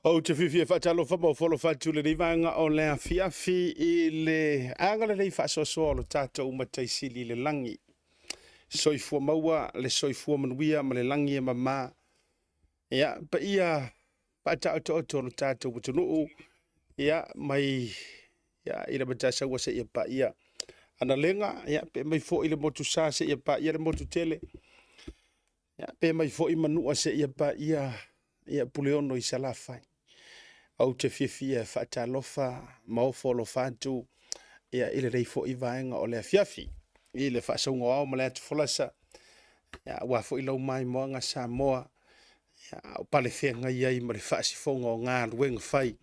O te whiwhi e whaatalo whama o wholo whātu le rivanga o lea fiafi I le angala rei whaasoasoa o lo tātou umataisili le langi. Soifua maua, le soifua manuia, ma le langi e mama. Ia, pa ia, pa ta o lo tātou mutunuu. Ia, mai, ia, ira matasa ua se ia pa ia. Ana lenga, ia, pe mai fo I le motu sa se ia pa ia le motu tele. Ia, pe mai fo I manua se ia pa ia, ia puleono I salafai. Au te whiwhia whaatalofa, maofolo whantu, ia ile rei fo I vaenga o lea fiafi. I le whaasaunga au ma lea tu wholasa. Ia wafo I lau mai moanga Samoa. Ia o pale whenga iai ma le whaasifonga o ngā luenga whai.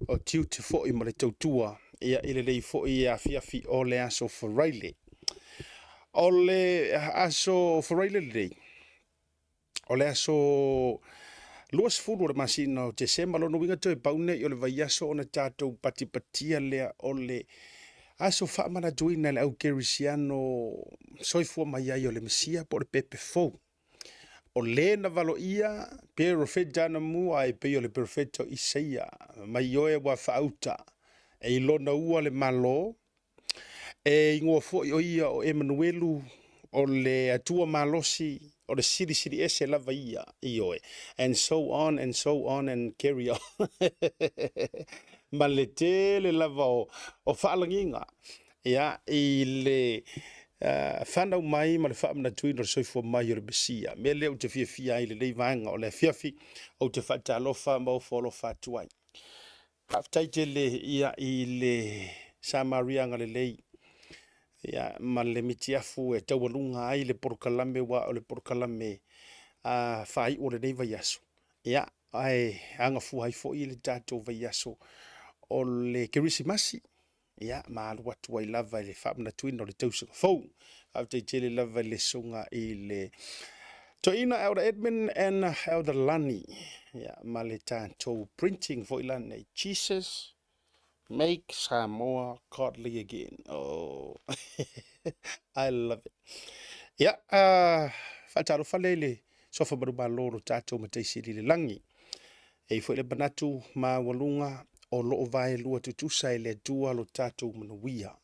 O tiu te fo I ma le tautua. Ia ile rei fo I a fiafi o le aso wharaile. O le aso wharaile le rei. O le aso... Luas fulu le masina o te sema lo winga to e paune I o le vaiaso o na tātou patipatia lea o le aso whaamana tuina le au kerisiano soifua mai ai o le mesia po le pepe fou. O le na valo ia pe profeta na mu ai pe o le profeta Isaia mai oe wa whaauta e ilona ua le malo e ingoa fo I o ia o Emanuelu o le atua malosi o le siri ese lava ia I oe. And so on and carry on. Ma le tele lava o whaalanginga. Ia, I le whanau mai ma le whaamana tuina o soifua mai o le besia. Me leo te whiawhia I le rei vanga o le whiawhi o te whaatalofa ma o wholofa tuai. Haftaite le ia I le Samaria nga le lei. Ia ma le mitiafu e taualunga ai le porokalame wa o le porokalame whai o le nei vaiaso. Ia ai anga fuhai fo I le tātou vaiaso o le kerisimasi. Ia ma alu watu ai lava I le whaamana tuina o le tausanga fau. Avtei tele lava le songa I le Toina Elder Edmund and Elder Lani. Ia ma le tātou printing fo ilane Jesus. Make Samoa godly again. Oh, I love it. Yeah, whaataro whalele. Sofa maruba loro tātou mataisiri le langi. E fo le banatu ma walunga o loo vai lua tutusa le tua lo tātou manuia.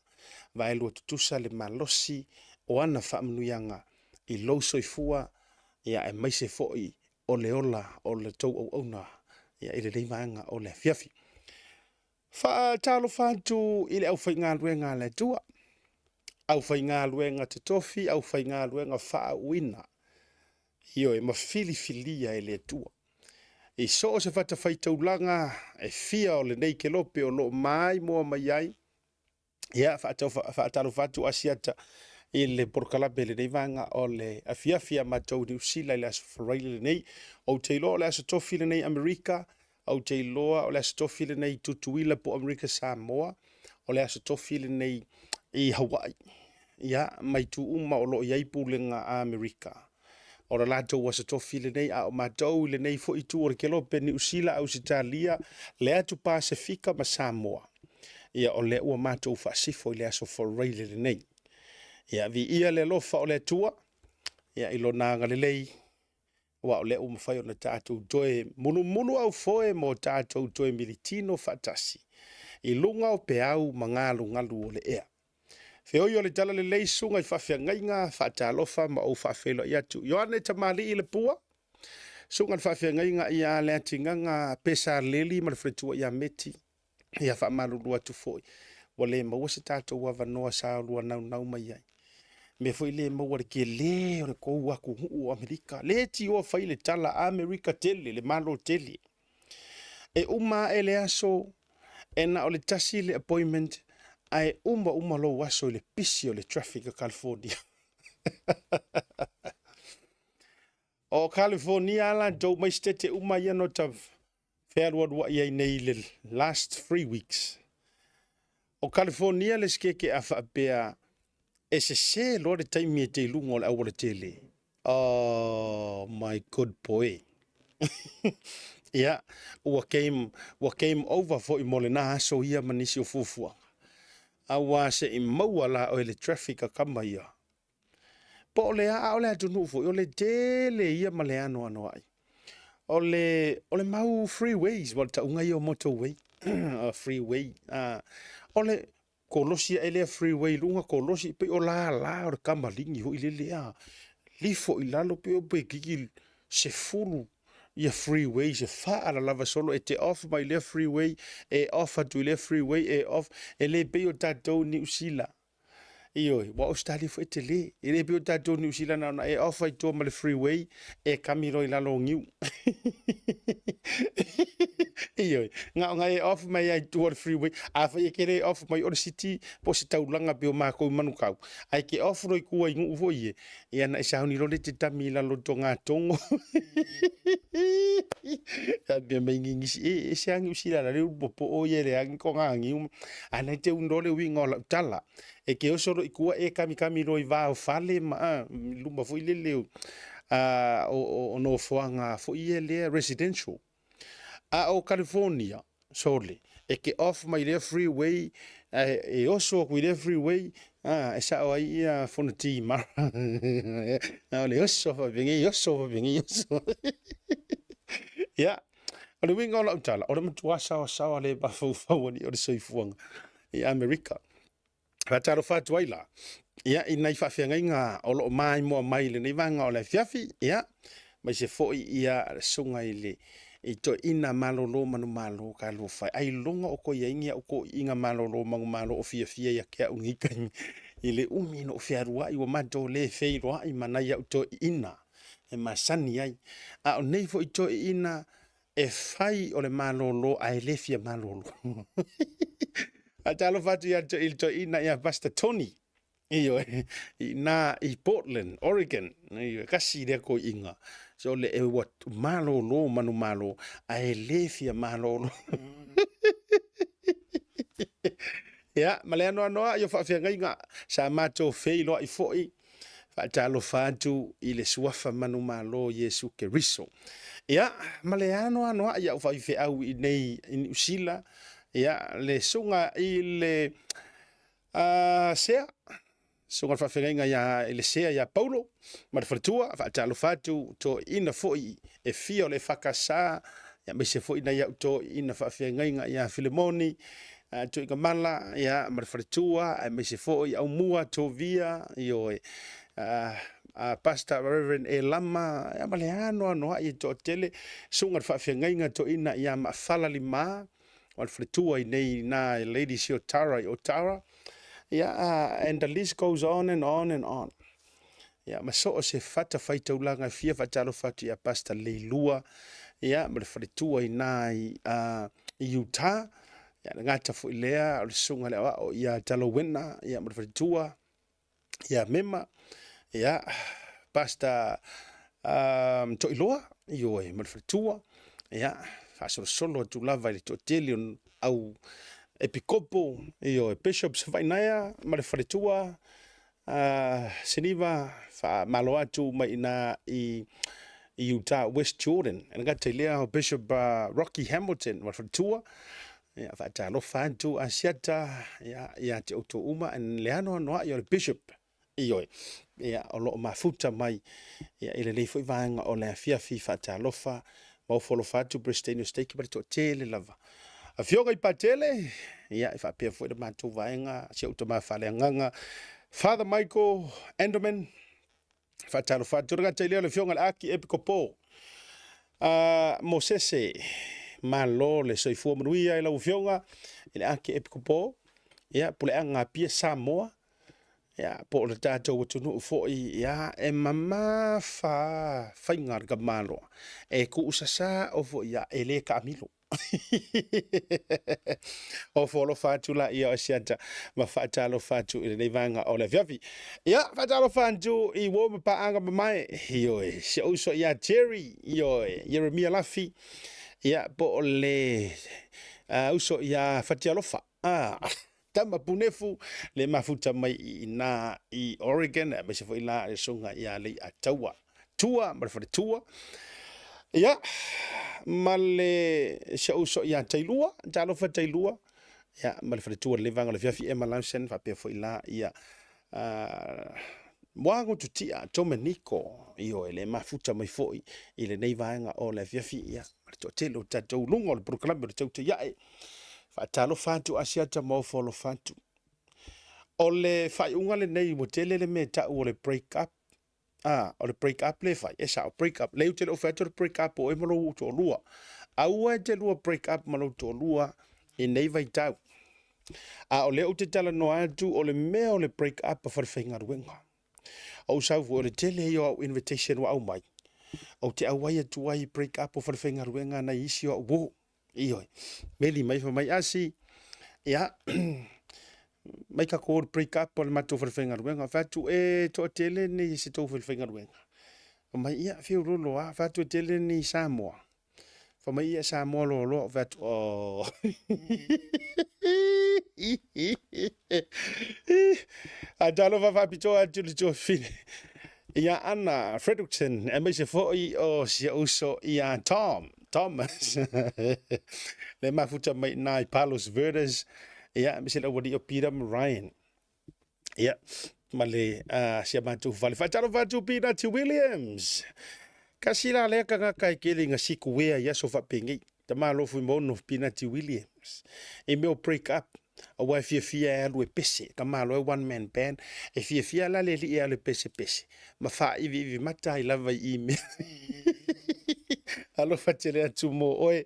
Vai lua tutusa le malosi o ana whaamanuianga I lo soifua ia e maise foi o le ola o le tau au auna ia I le reimanga o le fiafi. Talo whantu I le au whainga luenga le tua. Au whainga luenga te tofi, au whainga luenga wha uina. Io e mawhili e le tua. I so se whata whaitaulanga e fia o le nei ke lope o lo mai mua mai ai. Ia whaatalo whantu asiata I le porkalape le nei vanga o le afiafia matou ni usila I le aso wharaile le nei. O te ilo le aso tofi le nei Amerika. Au te iloa o le aso tofi le nei tutuila po Amerika Samoa. O le aso tofi le nei I Hawaii. Ia mai tu uma o lo iai pulenga a Amerika. O le lato aso tofi le nei a o matou le nei fo I tu o le kelope ni usila au Sitalia le atu Pasifika ma Samoa. Ia o le ua matou whaasifo I le aso wharaile le nei. Ia vi ia le lofa o le tua. Ia ilo nanga le lei. Wa o le o mawhai o na tātou toe munu au foe mo tātou toe militino fatasi. I lunga o pe au mangalu ngalu o le ea. Whioi o le tala le leisunga I whawhia ngainga whaatalofa ma o whawhelo I atu. Ioane tamali I le pua. Sunga whawhia ngainga I a le atinganga pesa leli ma le fretua I a meti. Ia whaamalu atu foi. Wa le maua se tātou wa vanoa sa lua nau mai ai. Me foi le maua ke le o le kou aku o Amerika. Le ti o fai le tala Amerika tele, le malo tele. E uma e le aso, e na o le tasi le appointment, ai uma lo waso le pisi o le traffic o California. O California ala do mai stete uma ia no ta fairward wa ia nei le last 3 weeks. O California le skeke a whaapea e se lo le taimi e te lungo o le awale tele. Oh, my good boy. Yeah, what came over for Imolena, so here manisio fufua. Awa se I maua la o le traffic a kama ia. po le a ole atu nu fo ole tele ia male ano ai ole mau freeways wal ta unga yo motorway freeway ole kolosi ele freeway lunga kolosi pe ola o kamalingi ho ile lea lifo ilalo pe o pe kiki se fulu ia freeway se fa ala lava solo e te off mai le freeway e off atu le freeway e off ele pe o tatou ni usila io wa ostali fo tele ele pe o tatou ni usila na e off ai to le freeway e kamiro ilalo ngiu io nga e off mai ai to freeway a fa e kere off mai o city po se taulanga pe o mako manukau ai ke off roi ku ai ngu fo ie e ana sa ni lo le te tamila lo tonga tongo ya be mengi e se angi usila la le popo o ye le angi ko ngangi ana te undole wingo la tala e ke o soro ikua e kami roi va o fale ma lumba fo ile le o no foanga fo ie le residential o California sole e ke off mai le freeway e oso ku le freeway e sa o ia fona ti ma na le oso fa vingi ya o le winga la utala o le mtua sa le ba fo ni o le soifuanga i America fataro fatu aila ya inai fa fenga o lo mai mo mai le ni vanga o le fiafi ya mai se fo ia sunga ile i to ina malolo manu malo ka lo fai ai longa o ko yengia o ko inga malolo mangu malo o fia ya kia ungika i le umi no fia rua i wa mato le fei roa i mana ia to ina e masani ai a o nei fo i to ina e fai o le malolo ai le fia malolo a talo fatu ia to ina ia Pastor Tony iyo i Portland Oregon iyo kasi le ko inga so le e wat malolo manu malo ai le fia malolo ya maleano no yo fa fia nga sa mato feilo i foi fa talo fatu i le suafa manu malo Yesu Keriso ya maleano no ya fa fe au i nei in usila ya le sunga i le sea sunga fa fenga ya le sea ya Paulo ma fatua fa talo fatu to ina foi e fio le fakasa ya me se foi na ya to ina fa fenga ya Filemoni to ikamala ya ma fatua e me se foi au mua to via yo Pastor Reverend Elama ya maleano no ai to tele sunga fa fenga to ina ya ma fala lima wal fatua nei na lady Otara. Yeah, and the list goes on and on and on. Yeah, ma so se fata faita ulanga fia fatalo fatu ya Pastor Leilua. Yeah, ma fatua inai Utah. Yeah, ngata fu ilea o sunga le o ya Talowena. Yeah, ma fatua ya mema. Yeah, Pastor Toiloa yo ma fatua. Yeah, fa solo tu lava le totelion au Epicopo io bishops fainaya ma faretua seniva fa maloatu mai na i Utah West Jordan and got to lea Bishop Rocky Hamilton ma faretua ya fa talo fantu asiata ya te oto uma and leano no yo bishop io ya o lo mafuta mai ya ile le foi vanga o le fia fa talo fa mo folo fatu Pristino Stake but to tele lava a fionga I patele ia I fa pe foi de matu vaenga se utoma fale nganga Father Michael Enderman fa talo fa turga tele le fionga aki Epicopo Mosese malo le soifua manuia la fionga ile aki Epicopo ia pole anga pia Samoa ia po le tato watu fo ia e mama fa fainga ga malo e ku usasa o fo ia ele Camilo o folo fatu la ia asiata ma fatalo fatu ile nevanga o le viavi ia fatalo fatu I wo pa anga mai io se uso ia Jerry io Jeremia Lafi ia po le uso ia fatialofa tama punefu le mafuta mai na I Oregon me se foi la sunga ia le atawa tua ma fatua ia male so ya tailua talo fa tailua ya male fa tu le vanga le fiafi ema lansen fa pe foi la ia Moago tutia Domenico io e le mafuta mai foi i le nei vaenga o le fiafi ia to telo tatou lungo le proclame le tau te iae fa talo fatu asiata mo folo fatu o le fai unga le nei mo tele le meta o le break up o le break up le fai esa o break up le utele o fatu le break up o e malo to lua au e te lua break up malo to lua i nei vai tau o le o te tala no atu o le mea o le break up a farfenga ruenga o sau o le tele yo invitation wa au mai o te awai atu ai break up o farfenga ruenga na isi o wo iyo meli mai fa mai asi ya mai ka ko break up o le matu farfenga ruenga fatu e to tele ni se to farfenga ruenga mai ia fiu rolo a fatu tele ni Samoa fa mai ia Samoa lo fatu o a dalo va pito a tu fine ia Anna Fredrickson e mai se foi o si uso ia Thomas le mafuta mai nai Palos Verdes ia mi se lo wadi o Peter Ryan ia male si matu vale fatalo vatu Peter T Williams kasila le ka kai kelinga sikuwea ia so fa pengi ta malo fu mono Peter T Williams e meu break up a wa fia e pese ka malo e one man band e fia la le li e pese ma fa i vi mata I lava I me alo fatele atu mo oe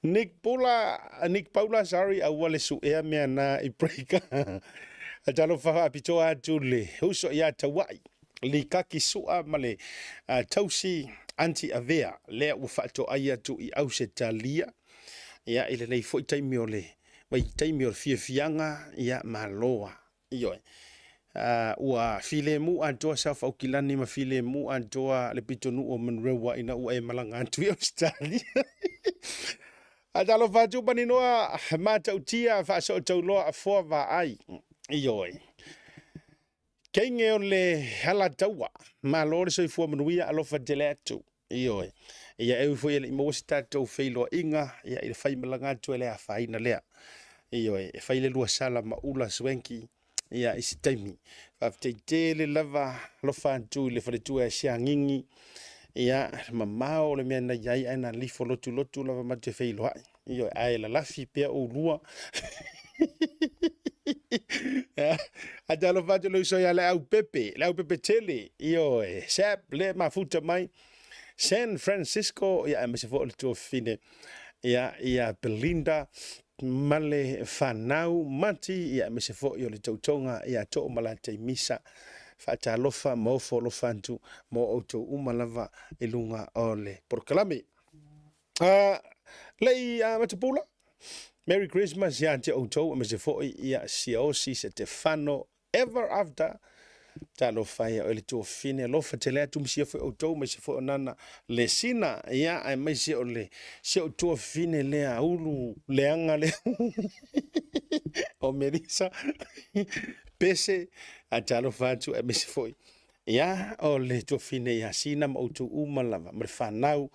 Nick Paula sorry a wale su e me na I break a talo fa pito atu le uso ia tawai li kaki sua male tausi anti avea le u fato ai tu I au se talia ia ile nei foi taimi ole mai taimi o fianga ia maloa io ua filemu antoa sa fa ukilani ma filemu antoa le pitonu o manrewa ina u e malanga tu I Australia adalo fatu baninoa mata utia fa so tolo a fo va ai io kenge o le hala taua malo le soi fu manuia alo fa deletu io ia e foi le mo stato feilo inga ia ile fai malanga tu ele a faina lea io e fai le lua sala ma ula swenki ia isi taimi fa te le lava lo fantu le fa tu e siangingi ia mamao le mena yai ana lifo lotu lava ma te feilo ai io ai la lafi pe o lua a dalo fatu lo so ya le au pepe tele io e sap le mafuta mai San Francisco ia me se fo tu fine ia Belinda male fanau mati ia me se fo yo le tautonga ia to malate misa fa talofa mo fo lo fantu mo auto umalava ilunga ole proclame lei matapula Merry Christmas ya te auto me se fo ia si Stefano ever after talo fai o le to fine lo fatele tu msia fo auto me se fo nana le sina ia ai mai se o le se o to fine le aulu le anga le o merisa pese a talo fatu e me se fo ia o le to fine ia sina mo auto umalava me fanau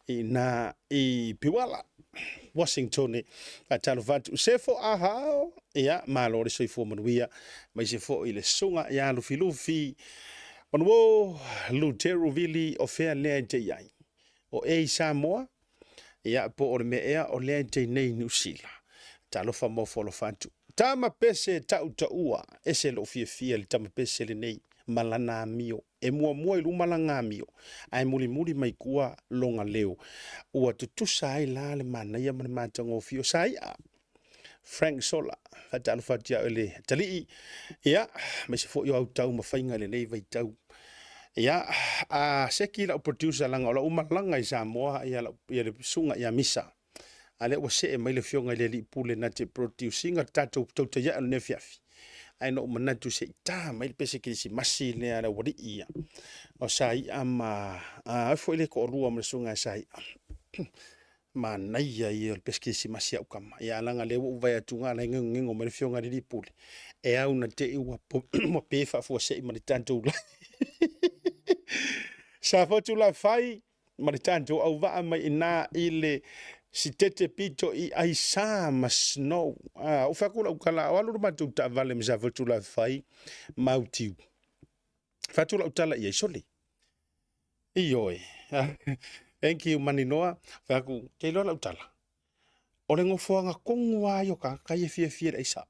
I piwala Washington a talo fatu se fo aha ia malo le soi fo manuia mai se fo I le sunga ia lufi onwo Lutero Vili o fea le te ai o e Samoa ia po o me ea o le te nei nusila talo fa mo fo lo fatu tama pese ua ese lo fia le tama pese le nei malana mio e mua I lumalanga mio ai muli mai kua longa leo ua tutusa ai la le mana ia mana matango fio sai Frank Sola fatalo fatia ele tali ia me se fo yo au tau mafainga le nei vai tau ia a seki la producer langa la umalanga I Samoa ia la le sunga ia misa ale o se mai le fionga le li pule na te producing tato tota ia le fiafi ai no manatu se ta mai pese ki si masi le ala wadi ia o sai ama fo ile ko rua mo sunga sai ma naia I le pese ki si masi au kama ia langa le o vai atunga la ngengo mo le fionga li pule e au na te ua mo pe fa fo se ma tanto la sa fo tu la fai ma tanto au va mai ina ile si tete pito I aisa ma snow o fakula ukala walu ma tu ta vale mza votu la fai mautiu Fatula utala ia soli. Ioi. Thank you maninoa. Faku keilo la utala. Ole ngofoanga kongwa yo ka kai fia isa.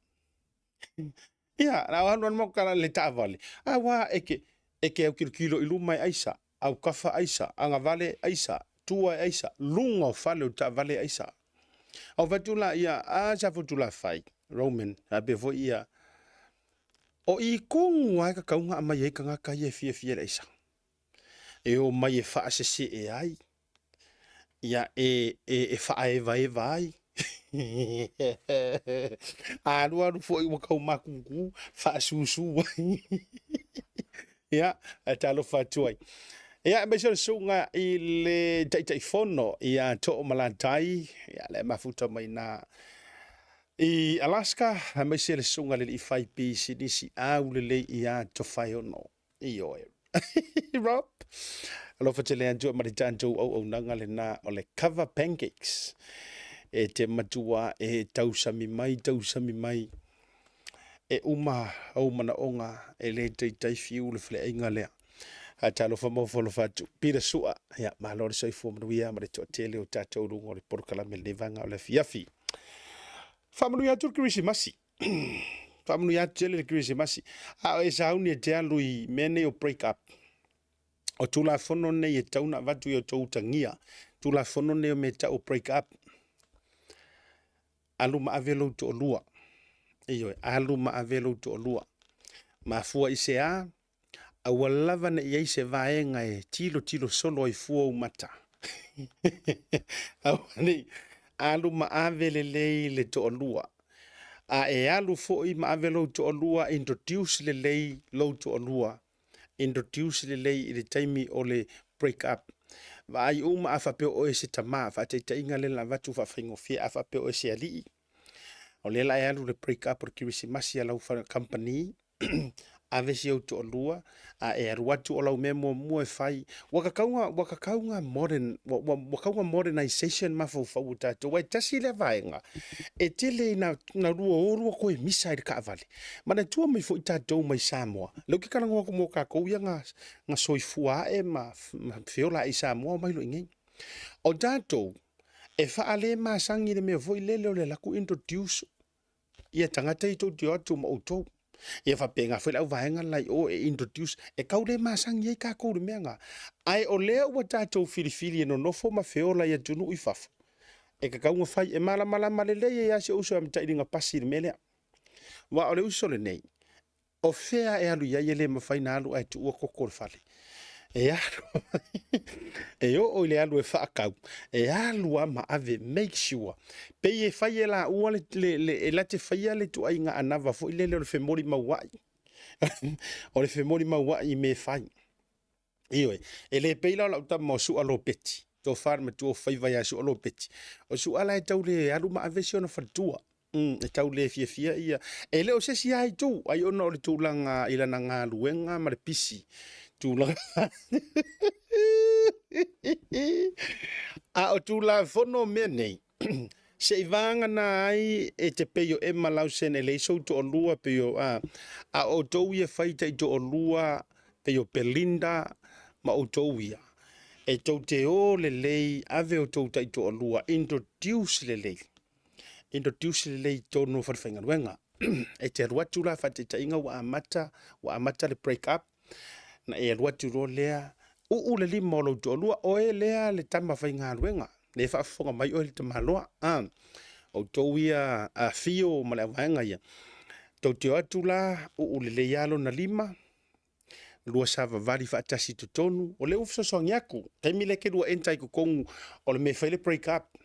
Ia, na wan mo kala le tavali. Awa eke au kilo ilu mai aisa, au kafa aisa, anga vale aisa, tua aisa, lunga fale o ta vale aisa. Au vatula ia a sa vatula fai. Roman, a befo ia. O I kongwa ka kaunga mai e kanga kai fia aisa. E o mai e fa se e ai. Ia e fa e vai. Alu foi o kau makungu fa susu. Ya, talo fatuai. Ya, besar sunga ile tai fono ya to malantai ya le mafuta mai na I Alaska mai se sunga le I fai pi sinisi au le ia to fai ono. Io. Rob. Alo fatele anjo maritanjo au nanga le na ole cover pancakes. E te matua e tausami mai e uma au mana onga e le tai fiu le fle inga lea a talo fa mo folo fatu pira sua ya ma lor sai fo mruia ma to tele o tato lungo le porkala mel de vanga o le fiafi fa mruia tur krisimasi fa mruia tele krisimasi a e sauni te alui mene o break up o tula fono ne e tauna vatu yo toutangia tula fono ne o meta o break up alu ma avelo to lua iyo alu ma avelo to lua ma fua isea a walava na ia se vaenga e tilo solo I fua umata awani alu ma avele le to lua a e alu fo I ma avelo to lua introduce le lo to lua introduce le I le taimi o le break up vai uma afape o se tama fa te inga le lava tu fa fringo fia afape o se ali o le la alu le break up o Krismasi ala ufa company avesi o to lua a e ruatu o lau memo mo e fai wakakaunga modernization mafo fauta to wai tasi le vaenga e tele na rua ko e misa I ka vale mana tua mai fo ita do mai Samoa lo ki kana ngoko mo ka ko ia nga soifua e ma feola I Samoa mai lo ngai o dato e fa ale ma sangi le me vo lele o le la ku introduce ia tangata I to atu mo to ia fa penga foi lau vaenga lai o e introduce e kaule masang ye ka ko menga ai o le o tato filifili no no fo ma feola ia tunu I faf e ka kaunga fai e mala malele ia se uso am taidinga pasi mele wa o le uso le nei o fea e alu ia le ma fai na alu ai tu o kokol fale e alu e o le alu e fa kau e alu ama ave make sure pe e fai e la ua le la te fai le tu ai nga anava fo le femori mawai o le femori mawai me fai ioi e le peila la uta mo su alo peti to farm tu fai vai su alo peti o su ala e tau le alu ma ave siona fatua e tau le fia ia e le o se si ai tu ai ono le tu langa ila na nga luenga ma le pisi tu la a o tu la fono menei se vanga na ai e te peyo e malau sene le so to lua peyo a o to ia faita to lua peyo Belinda ma o to ia e to te o le lei ave o to tai to lua introduce le lei to no farfenga wenga e te ruatu la fa te inga wa amata le break up na e ruatu ro lea u le limo lo to lua o e lea le tama fa inga wenga le fa fonga mai o le tamaloa o to ia a fio ma le wenga ia to te atu la u le yalo na lima lua sava vali fa tasi to tonu o le ufso sonyaku te mile ke lua entai ko kong o le me fa le break up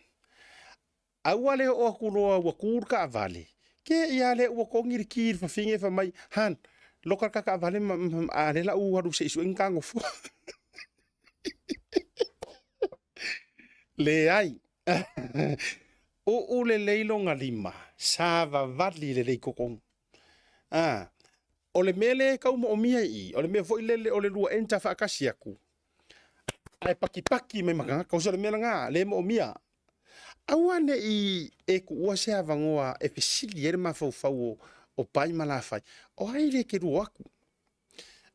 awale o kuloa wa kurka vale ke ia le o kongir kir fa finge fa mai han lokal kaka vale a le la u haru se su enkango fu le ai o le leilo ngalima sava vali le kokong o le mele ka o mia I o le me foi le o le lua enta fa kasiaku ai paki me manga ka so le mele nga le mo mia awane I e ku o se avangoa e pesili e ma fau o pai mala fai o ai le ke ruaku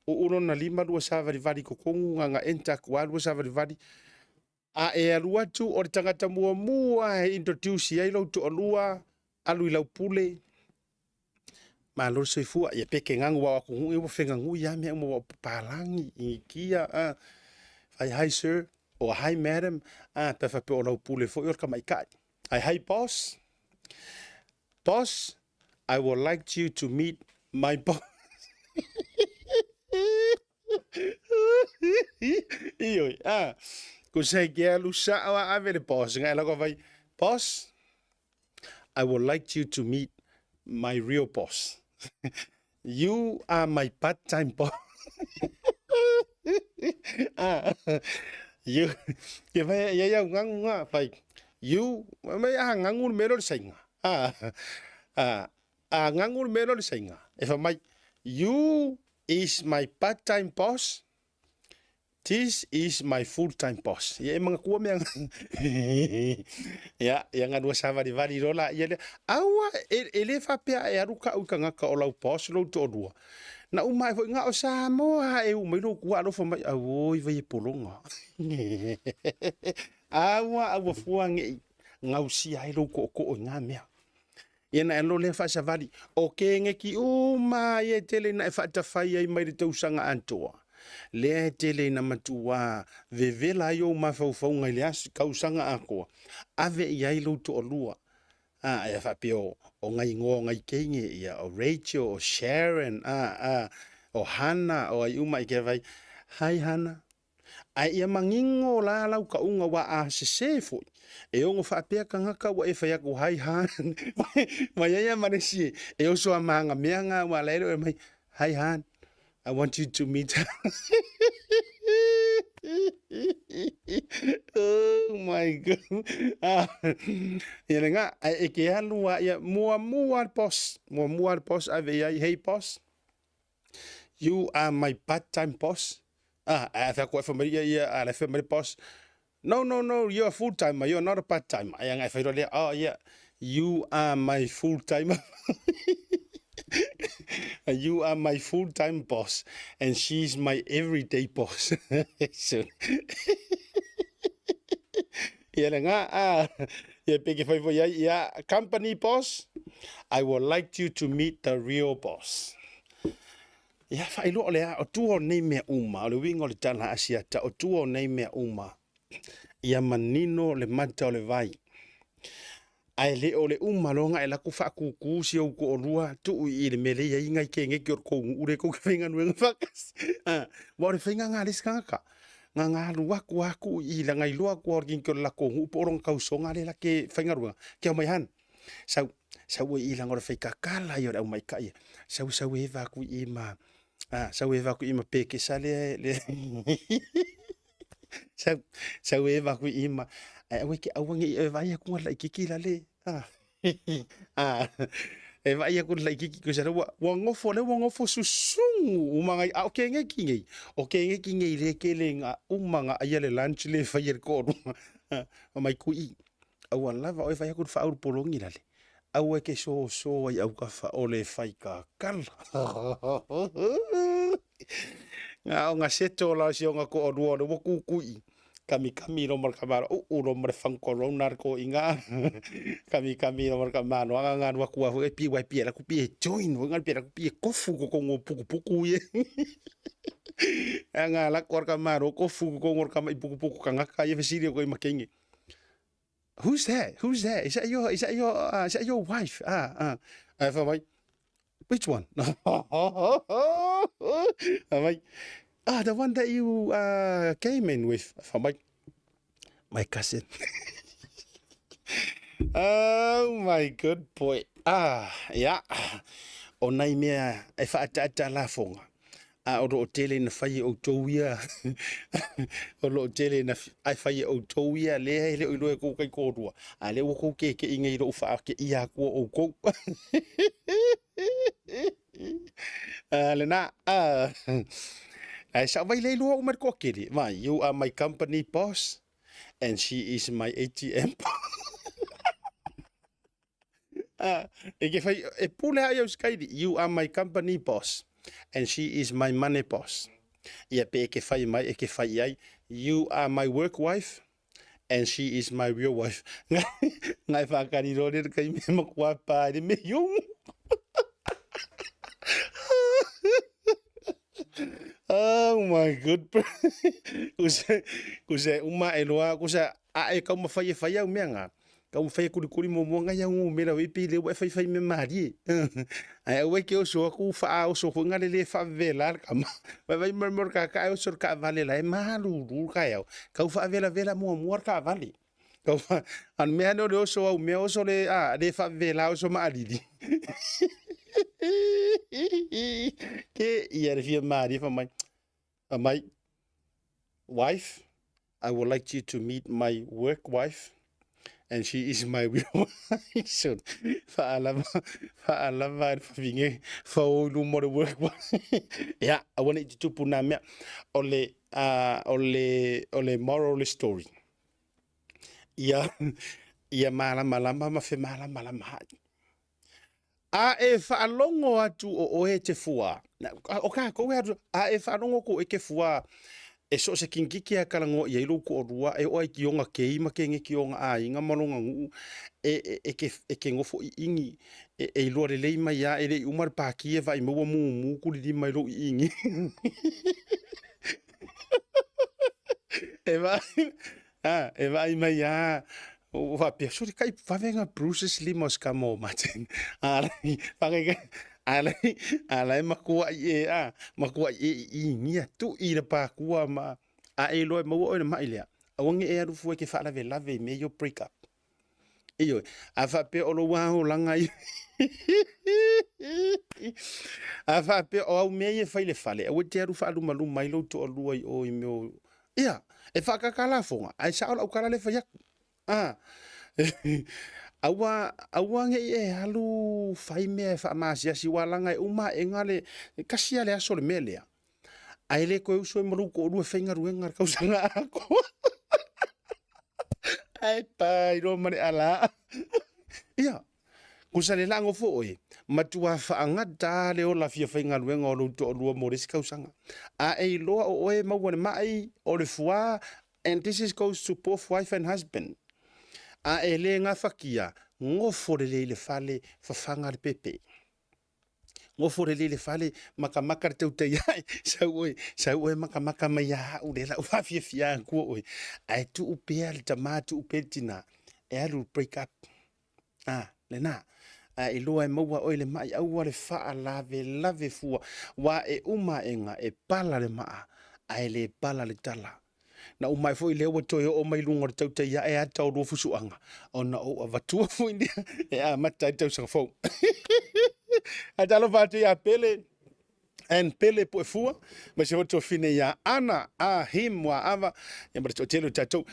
uno na lima lua savarivali kokongu nga enta kua lua savarivali a e alua tu o le tangata mua he introduce ai lau tu alua alu i lau pule ma lo soifua ia peke ngangu wa ku e wo fenga ngu ya me mo palangi i kia hi sir or hi madam pe fa pe o lau pule fo yor ka mai kai hi boss I would like you to meet my boss Io, cos'è che è l'usciata a vedere boss? Boss, I would like you to meet my real boss. You are my part-time boss. You, que vai ya nganga fai. You, mai ngangun mero singa. Ngangun mero singa. If my you is my part-time boss. This is my full-time boss. Ya mga kuwa miyang ya nga dua savari rola ya le awa ele fa pe e aruka u kanga ka olau boss lo to dua. Na umai fo nga o sa mo ha e u mai lo kuwa lo fa mai oi vai polonga. Awa fuang nga usi ai lo ko nga mea. Ena lo le fa savari o ke ngeki o ma ye tele na fa ta fai ai mai te usanga antoa. Le tele na matua vevela yo mafau ngai le as kausanga ako ave ia ilo to olua e fa pio o ngai ngo ngai kenge ia o Rachel o Sharon o Hannah o ai uma ke vai hai Hannah ai ia mangingo la lau ka unga wa a se fo e o fa pe ka ngaka wa e fa ya ko hai han mai ia manesi e o so amanga meanga wa lero mai hai han I want you to meet her. Oh my God. Ia nga e ke alua ia mua boss ave ai hey boss. You are my part-time boss. I fa ko fa Maria ia ala fa Maria boss. No, you're a full-timer. You're not a part-timer. Ai nga fa ro oh yeah. You are my full-timer. You are my full-time boss, and she's my everyday boss. So, yeah, company boss. I would like you to meet the real boss. Yeah, fa ilo le o tuo nei me uma, o le wingo le tala asiata, o tuo nei me uma. Ia manino le mata o le vai. Ai le o le umalonga e la ku fa ku si o ko rua tu I le mele ia inga ke nge ko ure ko fenga no fakas wa le fenga nga leska ka nga lua ku I la ngai lua ko orgin ko la ko porong ka usonga le la ke fenga rua ke mai han sa I la ngor fe ka kala yo mai ka ia sa we va ku I ma sa we va ku I ma pe ke sale le sa we va ku I ma we ke awangi e vai ku la kiki la le e vai ku la kiki ko sa wa ngofo susungu umanga o ke ngeki le ke le nga umanga ia le lunch le fa yer ko o mai ku I awan lava o vai ku fa ur polongi la le au ke so ai au ka fa o le fai ka kala nga nga seto la si nga ko o wo ku I kami no marka maro uro mar fankolo narko inga kami no marka mano nga wa ku e pi la ku pi join nga pi la ku pi kofu ko ngo puku ye nga la korka maro kofu ko ngor ka mai puku kanga ka ye vesiri ko makengi who's that is that your wife for my which one my the one that you came in with for my cousin. Oh my good boy. Yeah. O nai mea e whaatata la fonga. O ro tele na whai o tauia. O ro tele na whai o tauia le le o loe kou kai kōrua. A le o kou ke ingai ro wha ke ia kua o kou. Le na. Sa vai le lua umar kokiri. You are my company boss and she is my ATM. E ke fai e pule ai au skaidi. You are my company boss and she is my money boss. Ia pe e ke whai mai, e ke whai ai, you are my work wife, and she is my real wife. Ngai whakari rore kai me makua pāre me yung. Oh my good. Kuse uma e loa, kuse a e kau mawhai e whai au mea ngā. Kau mawhai e kuri mo mua ngai au ngō mera wipi le wai whai me maari. Ai au ke oso aku wha oso ko ngare le wha vela kama. Vai murmur ka oso ka vale la e malu ru ka au. Kau wha vela mua ka vale. Kau an mea no le oso au mea oso le le wha vela oso maari. Ke ia re fia maari fa mai. My wife, I would like you to meet my work wife, and she is my real wife. So, fa'alama fa'olu mo the work wife. Yeah, I wanted to puna mea ole moral story. Ia malama ma fe malama hai. A e whaalongo atu o e te fua. O ka koe atu, a e whaalongo ko e ke fua. E so se kinkiki a karango i eilu ko orua, e oai ki onga ke ima ke nge ki onga a inga malonga ngu, e ke ngofo i ingi, e lua le leima ia, e le umar pāki e vai maua mu kuri di mai lo i ingi. E vai mai ia, wa pia suri kai favenga Bruce Limos kamo maten alai makua i nia tu i le pa kua ma a e loe mo o ma ile awangi e aru fu ke fala lave me yo break up iyo a fa pe o lo wa ho langa i a fa pe o me ye fa ile fale o te aru fa lu malu mai lo to lu ai o i me ia e fa ka kala fonga ai sa o kala le fa ya awa nge e halu fai mea e whaamasia si walanga e uma e ngale kasia le aso le melea. Ai le koe uso e maru ko orua whainga ruenga kausanga ako. Ai pai ro mare ala. Ia, kusa le lango fo oe, matua whaangata le o la fia whainga ruenga o luto o lua moresi kausanga. A e loa o oe mauane mai o le fua, and this goes to both wife and husband. A e le ngā whakia, ngofo le fale whawhanga le pepe. Ngofo le fale makamaka te uta iai, sa ue makamaka mai a ure la uwhawhia fia kua oe. Ai tu upea le tamatu upetina, e alu break up. Le nā. E loa e maua oe le mai, aua le wha lave fua, wa e uma enga e pala le maa, ai le pala le tala. Na umai foi le o toi o mai lunga tau te ia e ata o rofu suanga. O na o avatua foi ni e a mata tau sa fo. A talo vate ia pele en pele po fua, mas eu tô fine ia ana a him wa ava e mar telo tatou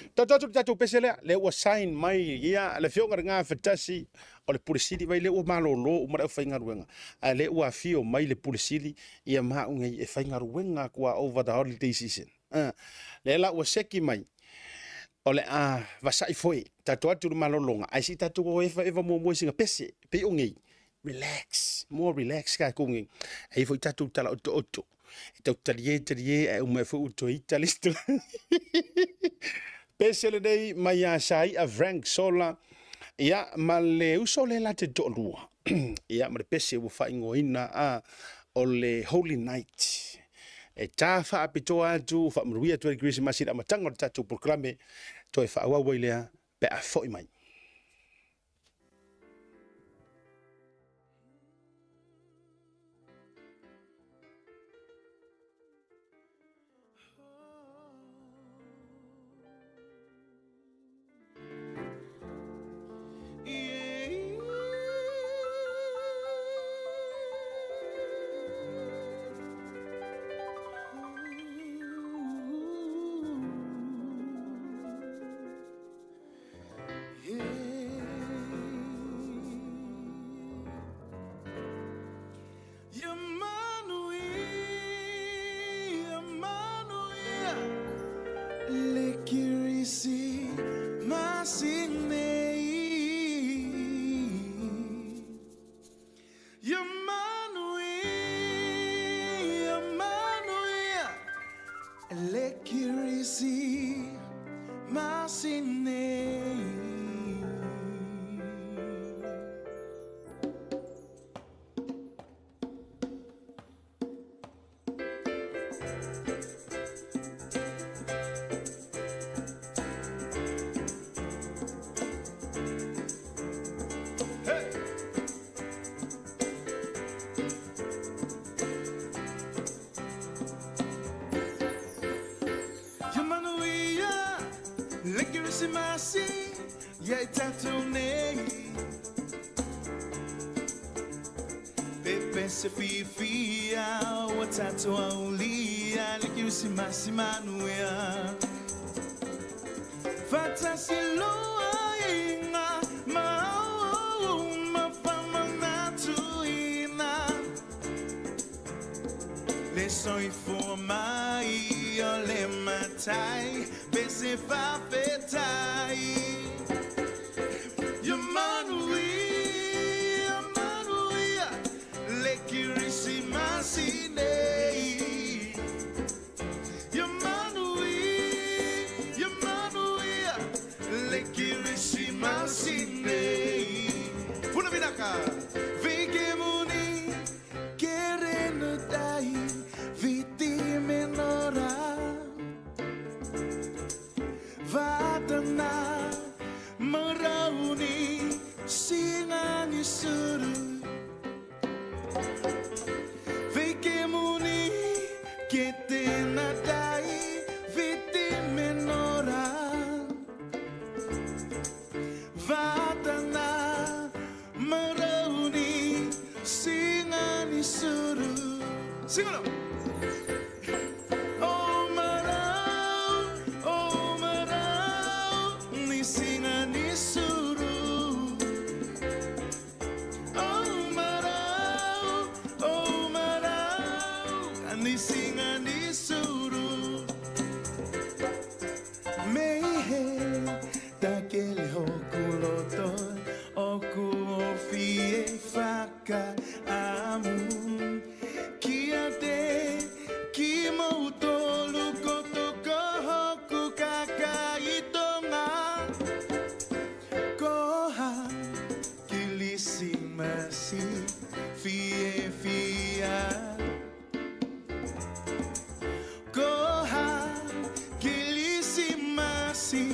pesele le o sign mai ia le fionga nga fatasi o le pulisili vai le o malolo o mara fainga ruenga. A le o afio mai le pulisili ia ma unga e fainga ruenga kwa over the holiday season. Le la o seki mai o le vasai foi tatu atu malolonga ai si tatu o eva mo singa pese pe ungi relax more relax ka kungi ai foi tatu tala oto tau talie e uma foi uto italisto pese le dei mai a sai a Frank Sola ia ma le uso le la te dolua ia ma le pese o fa ingoina o le Holy Night. E tā wha apitoa atu, wha mruia tu e grisi masira matanga o tatu proklame, to e wha awa wailea pe a foi mai. tatone Pepe se fifia Watato aulia Likiusi masimanuya Fantasi loa inga Mafama natuina Les sons for mai Ole matai Bese fa fetai Yamanui Lekirisi masinei Yamanui Lekirisi masinei Puna vinaka Vikemuni Kereno dai Viti menora Vatana Marauni Sinani suru Vikemuni Ketena dai Viti menora Vatana Marauni Singani suru Sing along. Oh marau Ni singani suru Oh marau Ni singani suru Mehe Takele hokuloto Oku ofie faka amu Kiate Kimouto lukoto kohoku kakaitonga Koha Kilisimasi Fie fia Koha Kilisimasi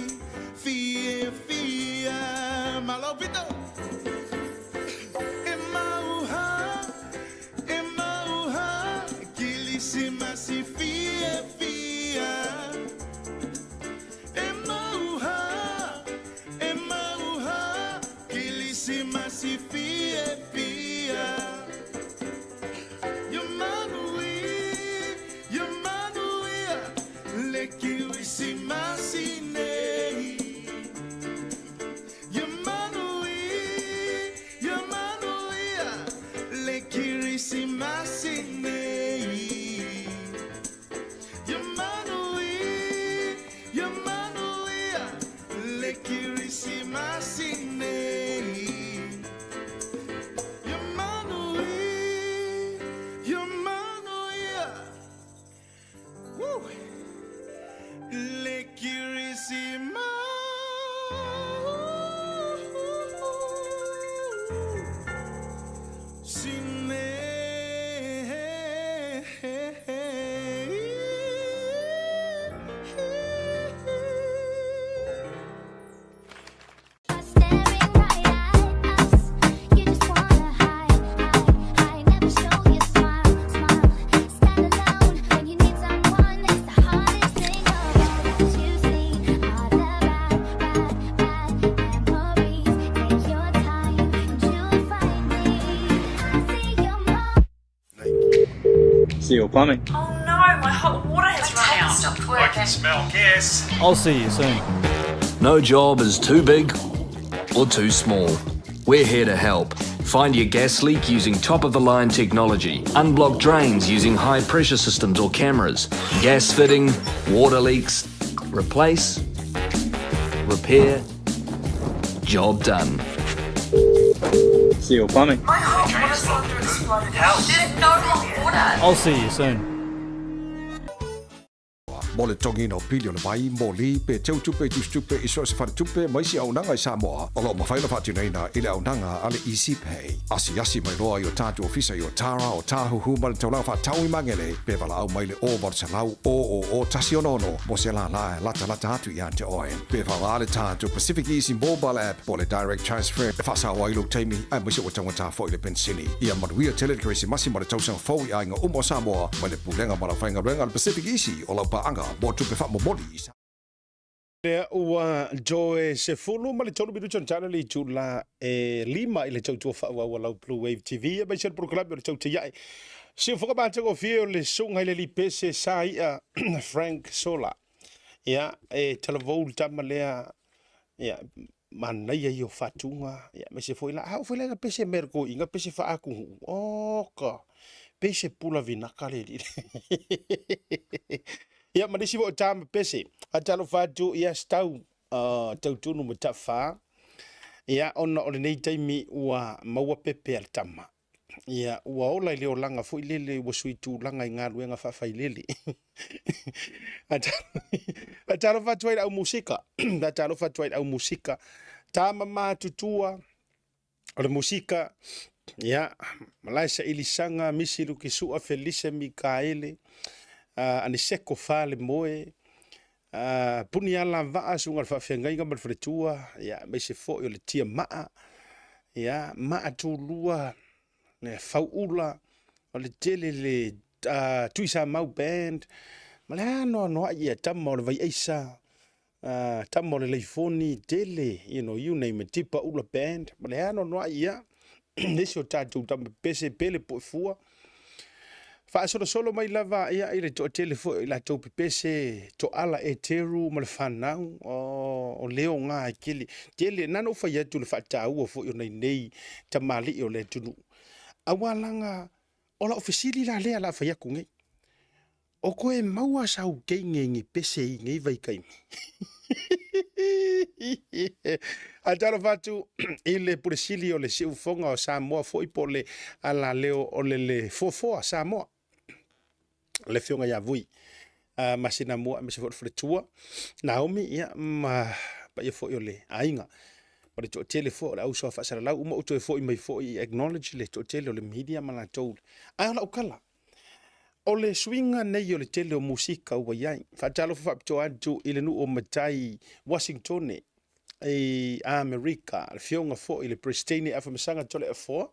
Fie fia Malopito Emauha Kilisimasi Fie fia Emauha Kilisimasi Fie fia Yamanui Lekirisi masinei Yamanui Lekirisi masinei Yamanui Lekirisi masinei Yamanui Woo! Lekirisima Staring right at us, you just wanna hide. Never show your smile. Stand alone when you need someone. It's the hardest thing of all that you see. All the bad memories. Take your time and you'll find me. I see your mom. Seal Plumbing. Oh no, my hot water has run out. Stopped working. Smell gas. I'll see you soon. No job is too big or too small. We're here to help. Find your gas leak using top-of-the-line technology. Unblock drains using high-pressure systems or cameras. Gas fitting, water leaks. Replace, repair, job done. Seal Plumbing. My hot water cylinder exploded. There's no hot water. I'll see you soon. Mole tongi no pilio le mai moli pe tau tupe tupe iso se fare tupe mai si au nanga i Samoa. Olo ma faila fatu nei na ile au nanga ale easy pay. Asi mai loa yo tatu ofisa yo tara o tahu hu mal tau la fa tau i mangele pe vala au mai le o bar sa lau o tasi ono no mo se la lata hatu i ante oen. Pe vala ale tatu Pacific Easy mobile app pole direct transfer. Fa sa wai lo taimi ai mo se o tangata fo ile pensini. Ia manuia telekrisi masi ma le tau sang fo i nga umo Samoa. Ma le pulenga ma la fainga renga Pacific Easy o la pa anga mo tupe fa mo moli. Le ua Joe se fulu ma le tonu minuto tana le tu la lima i le tau tua wha wa lau Blue Wave TV e mai se program o le tau te iai. Se whaka mātua o fio le sunga le li pese sa ia Frank Sola. Ia e talavou tama lea ia mana ia i o whatunga. Ia me se foi la hau foi la pese merko inga pese wha aku. Oka. Pese pula vinaka le li. Ia manisi wo tama pese. Atalo fatu ia stau tautunu ma tafa. Ia ona o le nei taimi ua maua pepe al tama. Ia ua ola i leo langa fo i lele ua sui tu langa i ngā ruenga whawhai lele. Atalo fatu ai au musika. Atalo fatu ai au musika. Tama mātutua o le musika. Ia malaisa ilisanga misi lukisua Felice Mikaele. Ane seko fale moe. Puni ala vaa sunga whawhengai nga malwharetua. Ia, mai se fo i le tia maa. Ia, maa tūlua. Ne whauula. O le tele le tuisa mau band. Ma le ano anoa ia tama o le vai eisa. Tama o le leifoni tele. You name it. Tipa ula band. Ma le ano anoa ia. Nesi o tātou tama pese pele po fua. Fa solo mai lava ia i le to telefo i la to pese to ala e teru ma le fanau o leo nga kili tele nano fa ia tu le fa tau fo yo nei tamali o le tunu awalanga ola ofisili la le ala fa ia kungi o koe maua sau keingi pese i ngai vai kai ataro fatu ile puresili o le siu fonga o Samoa fo ipole ala leo o le fofo a Samoa le fionga ya vui masina mo me se for tua Naomi ia ma pa ia fo le ainga pa to telefo la uso fa sala uma uto fo i mai fo i acknowledge le to tele le media mala to ai ola ukala o le swinga nei o le tele o musika ua iai faatalo faapitoa atu i le nuu o matai Washington e Amerika le fionga fo i le Pristine afamasaga tole afoa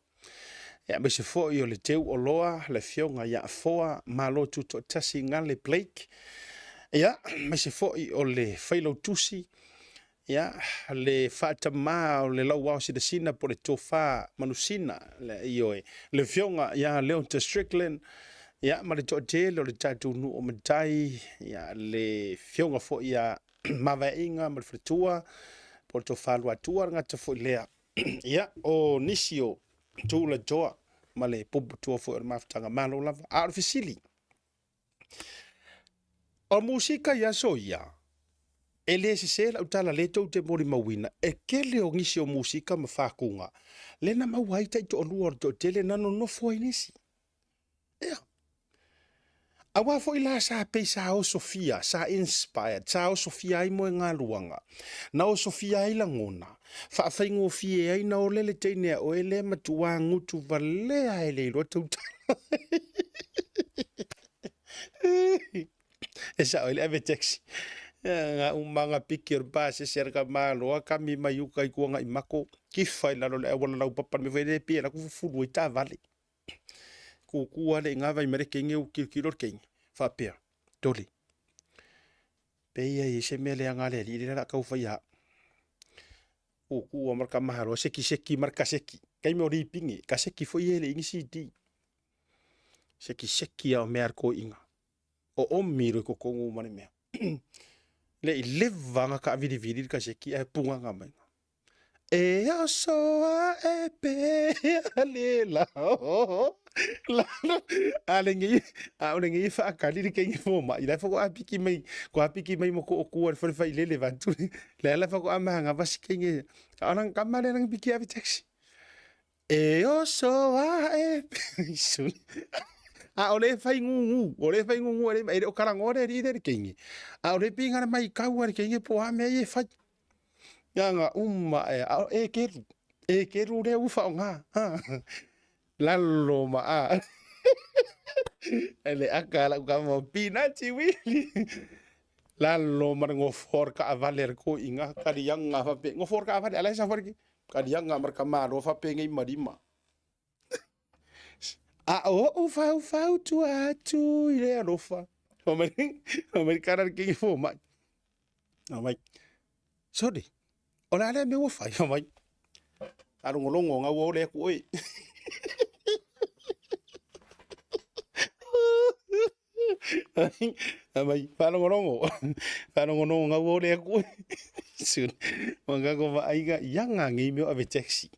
ia mai se fo'i o le teu o loa le fionga ia afoa malotu to tasi ngale Blake ia mai se fo'i o le failo tusi ia le faatama o le lau au sina po le tofa manusina le ioe le fionga ia Leonta Strickland ia ma le to'atele o le tatou nuu o matai ia le fionga fo'i ia mavae'iga ma le faletua po le tofa aluatua gata fo'i lea ia o nisi o tula toa ma le puputua fo'i o le mafutaga malo lava a o le fesili o musika ia so ia e lē sesē laʻutala lē tou te moli mauina e kele o gisi o musika ma fakuga lena maua ai taʻitoʻalua o le toʻatele na nonofo ai nisi ia aua fo'i la sa pei sa o Sofia sa inspired sa o Sofia ai mo e galuaga na o Sofia ai lagona faafaigofi ai na o lele teine o e lē matuagutu valea e le iloa tautala e sa'o i le ave taxi nga umaga piki o le pasese le kamaloa kami mai uka i kuaga i mako kifa i lalo le aualalau papa me vaile pia la kufufulu i tavale kukua le ngava i mere kenge u kilokilo le kenge faapea toli peia i se mele anga le li la kau faia kukua marka maharo seki marka seki kai mo ripingi ka seki foi ele ingi siti seki au merko inga o omiro ko kongu mane me le i levanga ka vidi ka seki e punga nga mai e asoa e pe alela alengi alengi fa kali ke ngi fo ma ila fa ko apiki mai mo ko ku ar fa ile le vantu le la fa ko amanga vas ke ngi ana kamale nang piki avi taxi e asoa e sun a ole fa ngu ele o karangore ri de ke ngi a ole pinga mai ka war ke ngi po ame e fa yanga e keru re ufa nga lalo ma ele akala kamo pinati wili lalo mar ngofor ka avaler ko inga kadianga fa pe ngofor ka avale ala sa forki kadianga mar kamaro fa pe ngai marima a ufa tu atu ile rofa o mer karar ke fo ma Mai. Sorry. Ona le me wo fai mai. Aro ngolongo nga wo le ku oi. Mai palo ngolongo. Palo ngolongo nga wo le ku. Sun. Manga ko va aiga yanga ngi me ave taxi.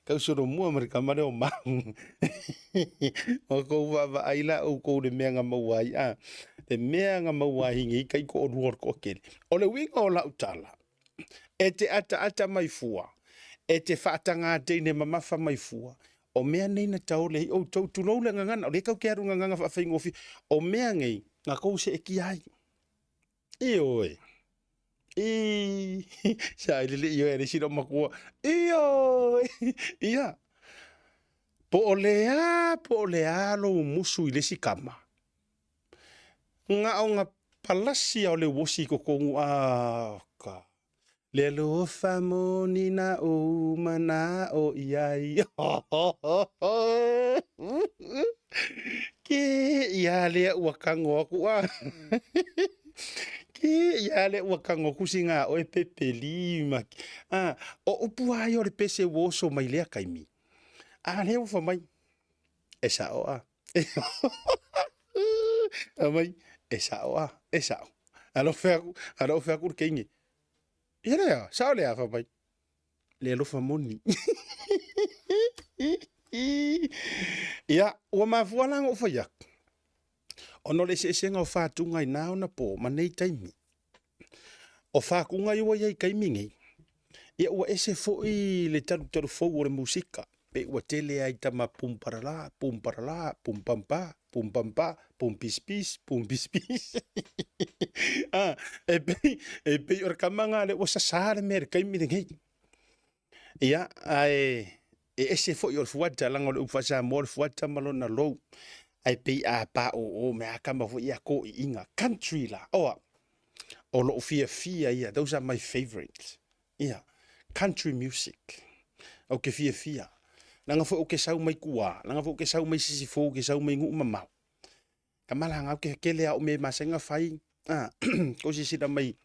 Kau soro mua mereka mare o mang. O ko va aila o ko de menga mawai. Te menga mawai ngi kai ko o ruor ko kele. O le winga o la utala. E te ata mai fua. E te whaatanga te ne mamafa mai fua. O mea nei na tau le o tau tunou le ngangana. O le kau ke aru nganganga whawhai ngofi. O mea ngei ngā kou se e ki ai. I oi. Sa ile yo ere sino makua. I oi. Ia. Po o lea lo musu ile si kama. Ngā o ngā palasi au le wosi ko kongu ka. Le lo famoni na o mana o iai. Ke ia le wakango aku Ke ia le wakango kusinga o e pepe lima. O upua yo le pese woso mai lea kaimi. Le ufa mai. E sa o Amai. E sa o E sa o. Alo fea kur keingi. Ia lea, sao lea fa mai. Le lofa moni. Ia, ua mafualang o fayak. Ono le senga o whātunga i nao na po, manei taimi. O whākunga i wa iai kaimingei. Ia ua ese fo i le taru fau o le musika. Pe ua tele ai tama pumparala, pumpampa, pumpispis. E pe or kamanga le ua sasare mere kaimingei. Ia, ese fo i o fuata langa o le ufasa mo le fuata malona lou. Ai pei a pa o me akama fo ia ko I inga country la. O lo fia ia. Those are my favorites. Yeah. Country music. O ke fia. Nanga fo o ke sau mai kua. Nanga fo o ke sau mai sisifo. Ke sau mai ngu mamau. Kamalanga o ke kele au me masenga fai. Ko sisida mai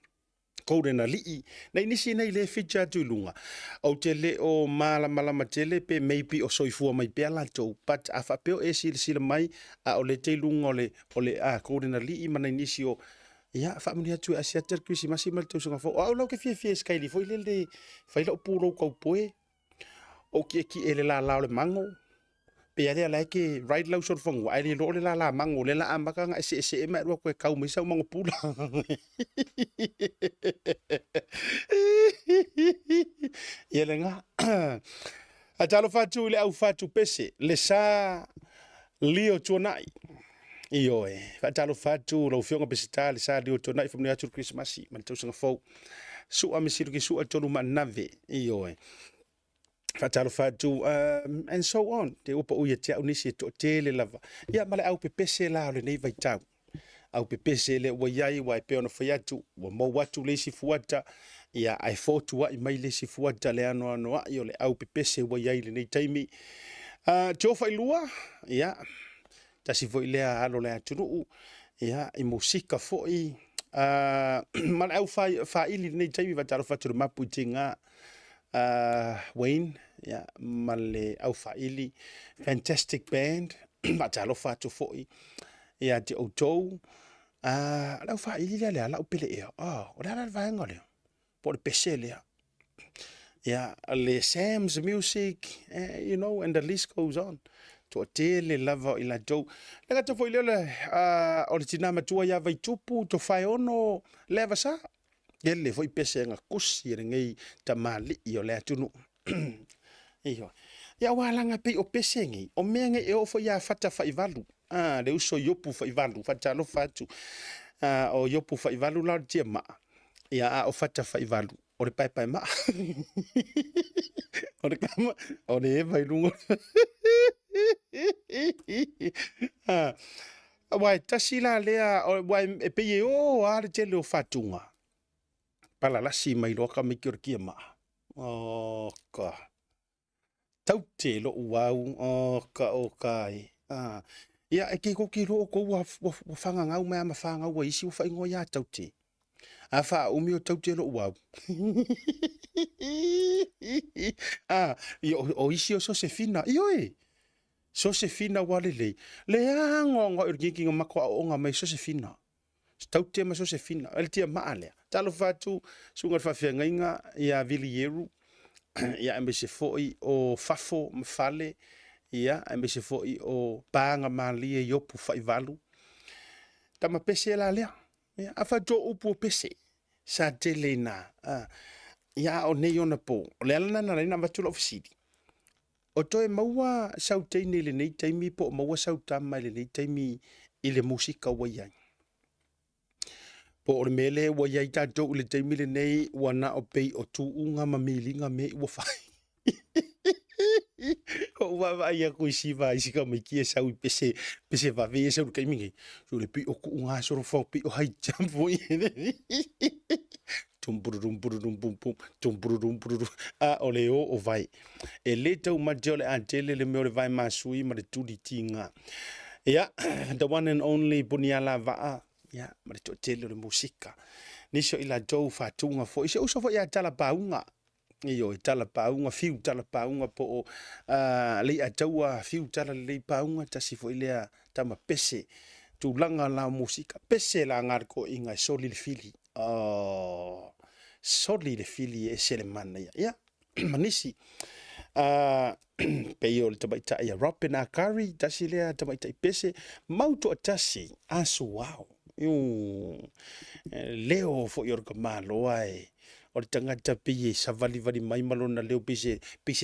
kore na lii. Nei nisi nei le fitja tulunga. O te le o malama tele pe maybe o soifua mai pe ala tau. But a whapeo e sila mai a o le te lunga o le kore na lii mana nisi o ia whamuni atu a siater kuisi masi mal tau sunga fo. O au lau ke fia skaili fo ile le whaila o pūrou kau poe. O ki ele la lao le mango. Pe ale ala ke right lau sor fongo. Ai lo le la mango le la amaka nga ese e mai koe kau mai sau mango pula. Ele nga. A talo fatu le au fatu pese le sa lio tuanai. Iyo fatalo fatu lo fionga pese ta le sa lio tuanai famni atu Christmasi man tau sanga fo. Su amisiru ki su atonu manave. Iyo Fatalo fatu and so on. Te upa uia te au nisi to tele lava. Ia male au pepese la le nei vai tau. Au pepese le wa iai wa pe ona faiatu wa mo watu le si fuata. Ia ai fotu wa I mai le si fuata le ano a yo le au pepese wa iai le nei taimi. Te ofa ilua. Ia. Tasi foi lea alo le atunu. Ia I musika foi. Male au fa ili le nei taimi fatalo fatu le mapu tinga. Wayne, yeah, male au faili, fantastic band, matalo fatu foi, yeah, te autou, au faili le ala upele ea, o la vanga le, por pese le, yeah, le Sam's music, you know, and the list goes on. To tele lava ila jou, lega te foi le, o le tina matua ya vai tupu, to fai ono leva sa. Ele foi pese nga kusi ngei tamali I le atunu. Iyo. Ya walanga pe o pese ngi. O menge e o foi ya fata fa ivalu. Le uso yopu fa ivalu, fata lo fatu. O yopu fa ivalu la tiema. Ya o fata fa ivalu. O le pai ma. O le kama, o le eva ilungo. Wai tasila lea, wai e pe o ale tele o fatunga. Pala lasi mai loka me kia ma. Ka. Taute lo wau. O kai. Ia e ke ko ki lo ko wa fanga ngau mai ma fanga wa isi wa ingo ya taute. A wha umi o tau te lo uau. O isi o Josefina. Ioe. Josefina wale lei. Le angonga urgiki nga mako a onga mai Josefina. Tau te ma Josefina. Ele tia maalea. Talo fatu sunga whawhia ngainga ia vili yeru. Ia embese foi o fafo mfale. Ia embese foi o panga malia yopu whaivalu. Tama pese la lea. Ia afa jo upu pese. Sa tele na. Ia o nei ona po. O le alana na reina vatula ofisiri. O toe maua sau teine le nei taimi po maua sau tama le nei taimi i le musika waiai. Po o le mele waiai tatou le taimi le nei wana o pei o tu unga mamilinga me ua whai. O wawa ia ko isi va isi ka mai kia sau I pese va ve sau kai mingi. So le pi o ku unga so ro fo pi o hai jambo I. Tumburum burum bum bum tumburum burum a ole o vai. E le tau majole a tele le me le vai masui ma le tuli tinga. Ya the one and only Buniala va. Ya ma le tele le musika. Niso ila dou fatunga fo ise uso fo ia tala paunga. Iyo tala paunga fiu tala paunga po le a taua fiu tala le paunga tasi fo ilea tama pese tu langa la musika pese la ngar ko inga soli le fili soli le fili e sele mana ya manisi peyo le tabaita ia rapena kari tasi lea tabaita pese mauto tasi asu wow leo fo yorka malo ai o le tangata pie sa vali mai malona leo pise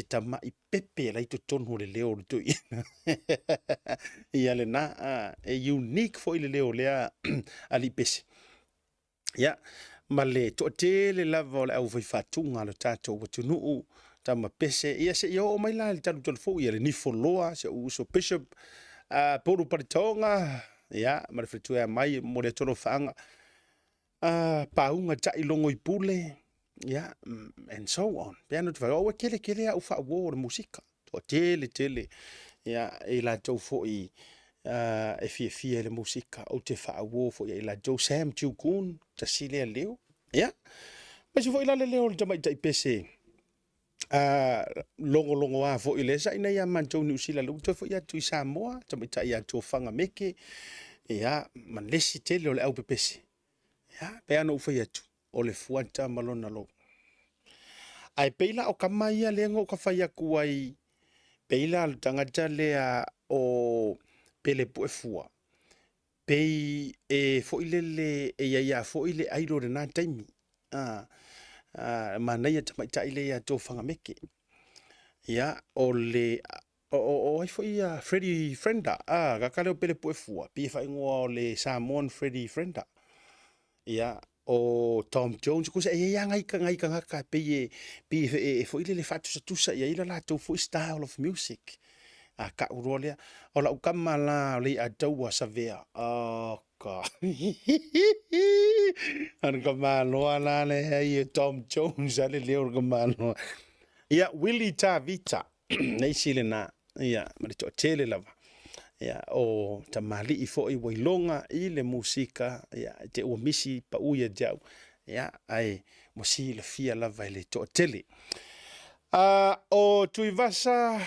tama I pepe la ito tonu le leo le tui. Ia le na unique fo ile leo lea ali pese. Ia ma le to te le lava o le au whaifatunga lo tatou watunuu tama pese. Ia se ia o mai la le tanu tolu fo ia le nifoloa se uso Bishop Poro Paritonga. Ia ma le fritua mai mo le tolo whaanga. Paunga tai longo I pule. Yeah, and so on. Piano tu o kele au fa wo musika. To tele. Yeah, e la tau fo I e fie le musika o te fa wo fo I la jo Sam Chukun ta sile leo. Yeah. Ma se fo ila le leo le mai tai pese. Longo a fo ile sa ina ya man jo New Zealand lu to fo ya tu Samoa ta mai tai ya to fanga meke. Yeah, man lesi tele o le au pese. Yeah, piano fo ya tu. O le fuanta malona lo. Ai peila o kamaia lengo ka fai aku ai peila al tangata lea o pele pu fua. Pei e fo ile e ia fo ile airo na taimi. Mana ia tamaita ile ia to fanga meke. Ia o le o ai fo ia Freddy Frenda. Ka kale o pele pu fua. Pi fai ngoa o le Samoan Freddy Frenda. Ia o Tom Jones ko se ia ngai ka ngaka pe fo ile le fatu sa tusa ia ila la to fo style of music ka urolia o la ukamala le a taua sa vea ka an kamalo ala le ia Tom Jones ale le or kamalo ia Willie Tavita nei sile na ia ma to tele lava ia o tamali I fo I wailonga I le musika ia te o misi pa uia jau ia ai mosi le fia lava le to tele o tuivasa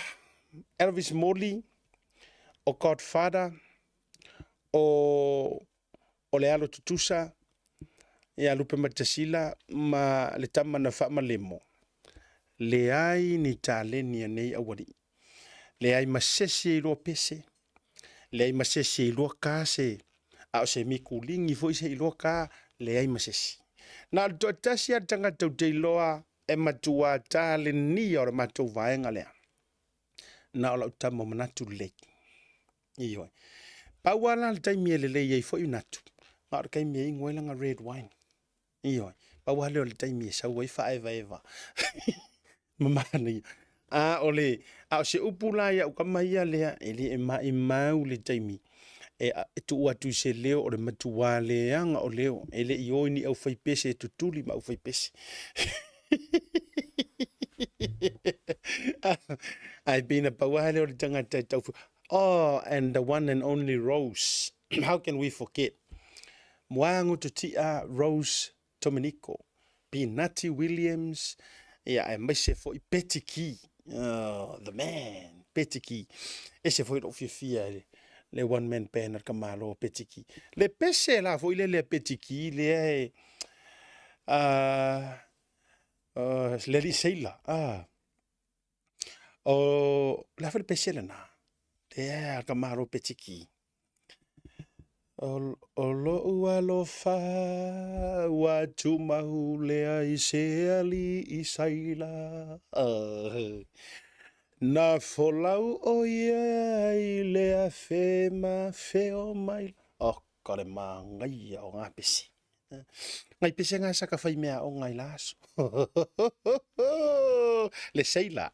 Elvis Morley o Godfather o le alo tutusa ia lupe matasila ma le tama na fa malemo le ai ni talenia nei awari le ai masese lo pese le ai masese I loa ka se a o se mikulingi foi se I loa ka le ai masese na to tasi atanga tau te loa e matua ta le ni o matua vaenga lea na o la utama manatu le iyo pawala le taimi le ye foi natu ma kai me ingwelanga red wine iyo pawala le taimi sa wai fa eva mamani ole a se upula ya ukamaya le ele e mau le taimi e tu atu se leo o le matua le anga o leo ele I ni au fai pese tu tuli ma au fai pese I've been a pawale o le tangata tau and the one and only Rose how can we forget Moango to tia Rose Dominico, Pinati Williams, ia e mai se foi Petiki, the man, Petiki. E se foi lo fia le one man band ka malo Petiki. Le pese la foi le Petiki le le Liseila. O la foi pese na. Le ka malo Petiki. O lo ua lo fa wa tumahu lea I se ali I saila. Na folau o ia I lea fe ma feo mai. O kore ma ngai o ngā pesi. Ngai pesi ngā saka whai mea o ngai laso. Le seila.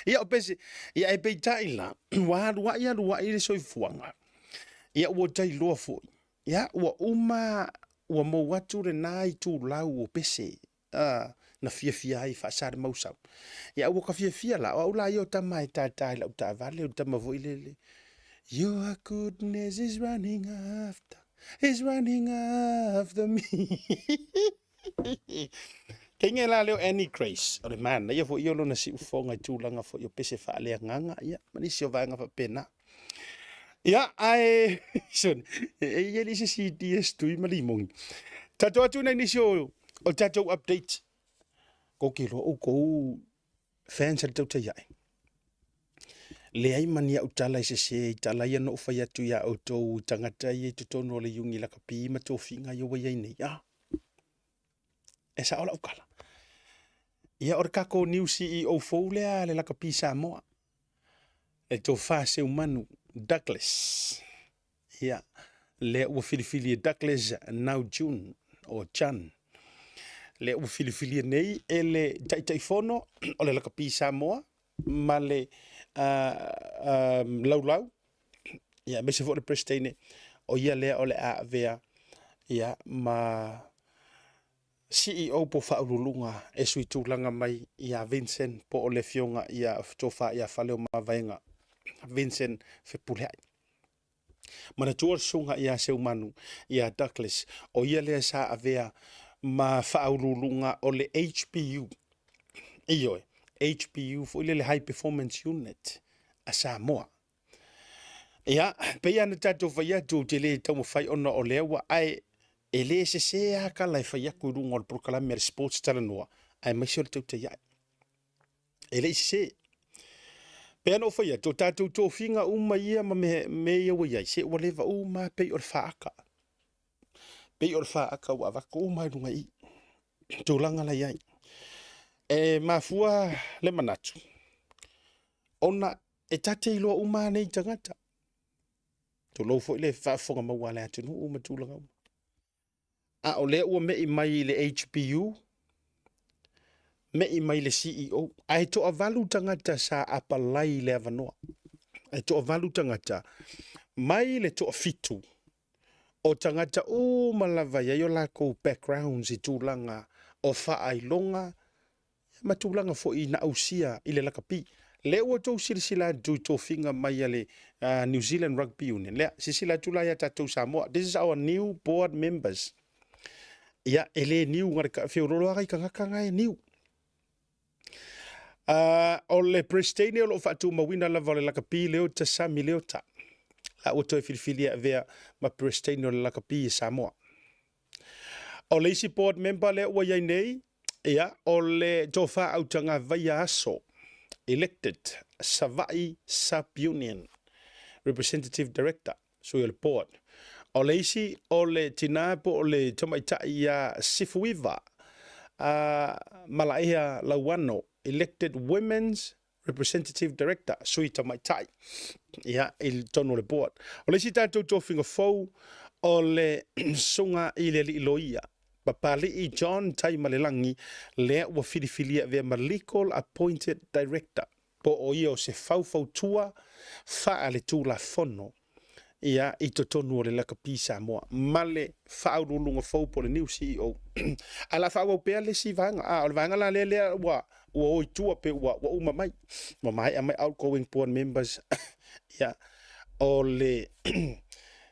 Ia o pesi. Ia e pei taila. Wa ia rua I le soifuanga. Ia ua tai loa foi. Ia ua uma ua mo watu le nai tu lau o pese. Na fia ai whaasare mausau. Ia ua ka fia la. O la io tamai tai la uta vale o tama voi lele. Your goodness is running after me. Kenge la leo any grace. O le man, ia fo iolo na si ufonga tu langa fo io pese whaalea nganga. Ia, manisi o vanga fa pena. Ja, ai son. Jy is die DS toe maar limongi. Tato atu nei nisi o tato update. Ko kilo o ko fans al tau ia. Le ai mania utala se tala ia no fa ya tu ya auto tangata ye tu tono le yungi la kapi ma to finga yo wa nei ya. Esa ola ukala. Ia orka ko new CEO fo le la kapi Samoa. E to fa se umanu Douglas. Ja, le ua filifili Douglas now June o Chan. Le ua filifili nei ele taifono o le lakapi Samoa ma le laulau. Ja, me se fo le prestene o ia le o le a vea ia ma CEO po faululunga e sui tūlanga mai ia Vincent po o le fionga ia tofa ia faleo ma vaenga. Vincent Fepulai. Mana tuar sunga ia seu manu ia Douglas o ia lea sa avea ma whaurulunga o le HPU. Ioe, HPU fo ile le High Performance Unit a Samoa. Ia, peia na tato whaia tu te le tau mawhai ona o lewa ai e le se a ka lai whaia kurunga o le prokalame sports talanoa ai maisio le tau te iai. E le se Pea no whaia, tō tātou tō whinga uma ia ma me ia wa iai, se ua lewa uma pei o le whaaka. Pei o le whaaka wa waka uma runga I. Tō langa la iai. E mafua le manatu. Ona e tate iloa uma nei tangata. Tō lau fo I le whaafonga maua le atu no uma tūlanga uma. A o lea ua mei mai le HPU, me I mai le CEO, ai to avalu tangata sa apalai le avanoa. Ai to avalu tangata, mai le to fitu. O tangata o malava ya yo lako backgrounds I tūlanga o whaailonga, ma tūlanga fo I na ausia I le lakapi. Le ua tō sirisila du tō whinga mai ale New Zealand Rugby Union. Lea, sisila tūlaya tatou Samoa. This is our new board members. Ia, ele new ngarika, whiororo agai kangakanga e new. O le prestene o lo fatu mawina lava le lakapi leo ta sami leo ta. La o toi filifili a vea ma prestene o le lakapi I Samoa. O le isi board member le ua iai nei, ia, o le tofa autanga vaia aso, elected Savai Sub-Union Representative Director, so le board. O le isi o le tina po o le tomaitai ia Sifuiva, Malaia Lawano, elected Women's Representative Director, sui tamaitai. Ia, il tono le board. O le si tātou tōwhinga fau, o le sunga I le li loia. Papali I John Taimalelangi, le ua filifilia vea ma legal appointed director. Po o ia o se fau tua, faa le tū la fono. Ia, I to tonu o le lakapi Samoa. Male whaurulunga fau po le new CEO. Ala whau pea le si vanga. O le vanga la lea ua oi tua pe ua umamai. Mamai amai outgoing board members. Ia, o le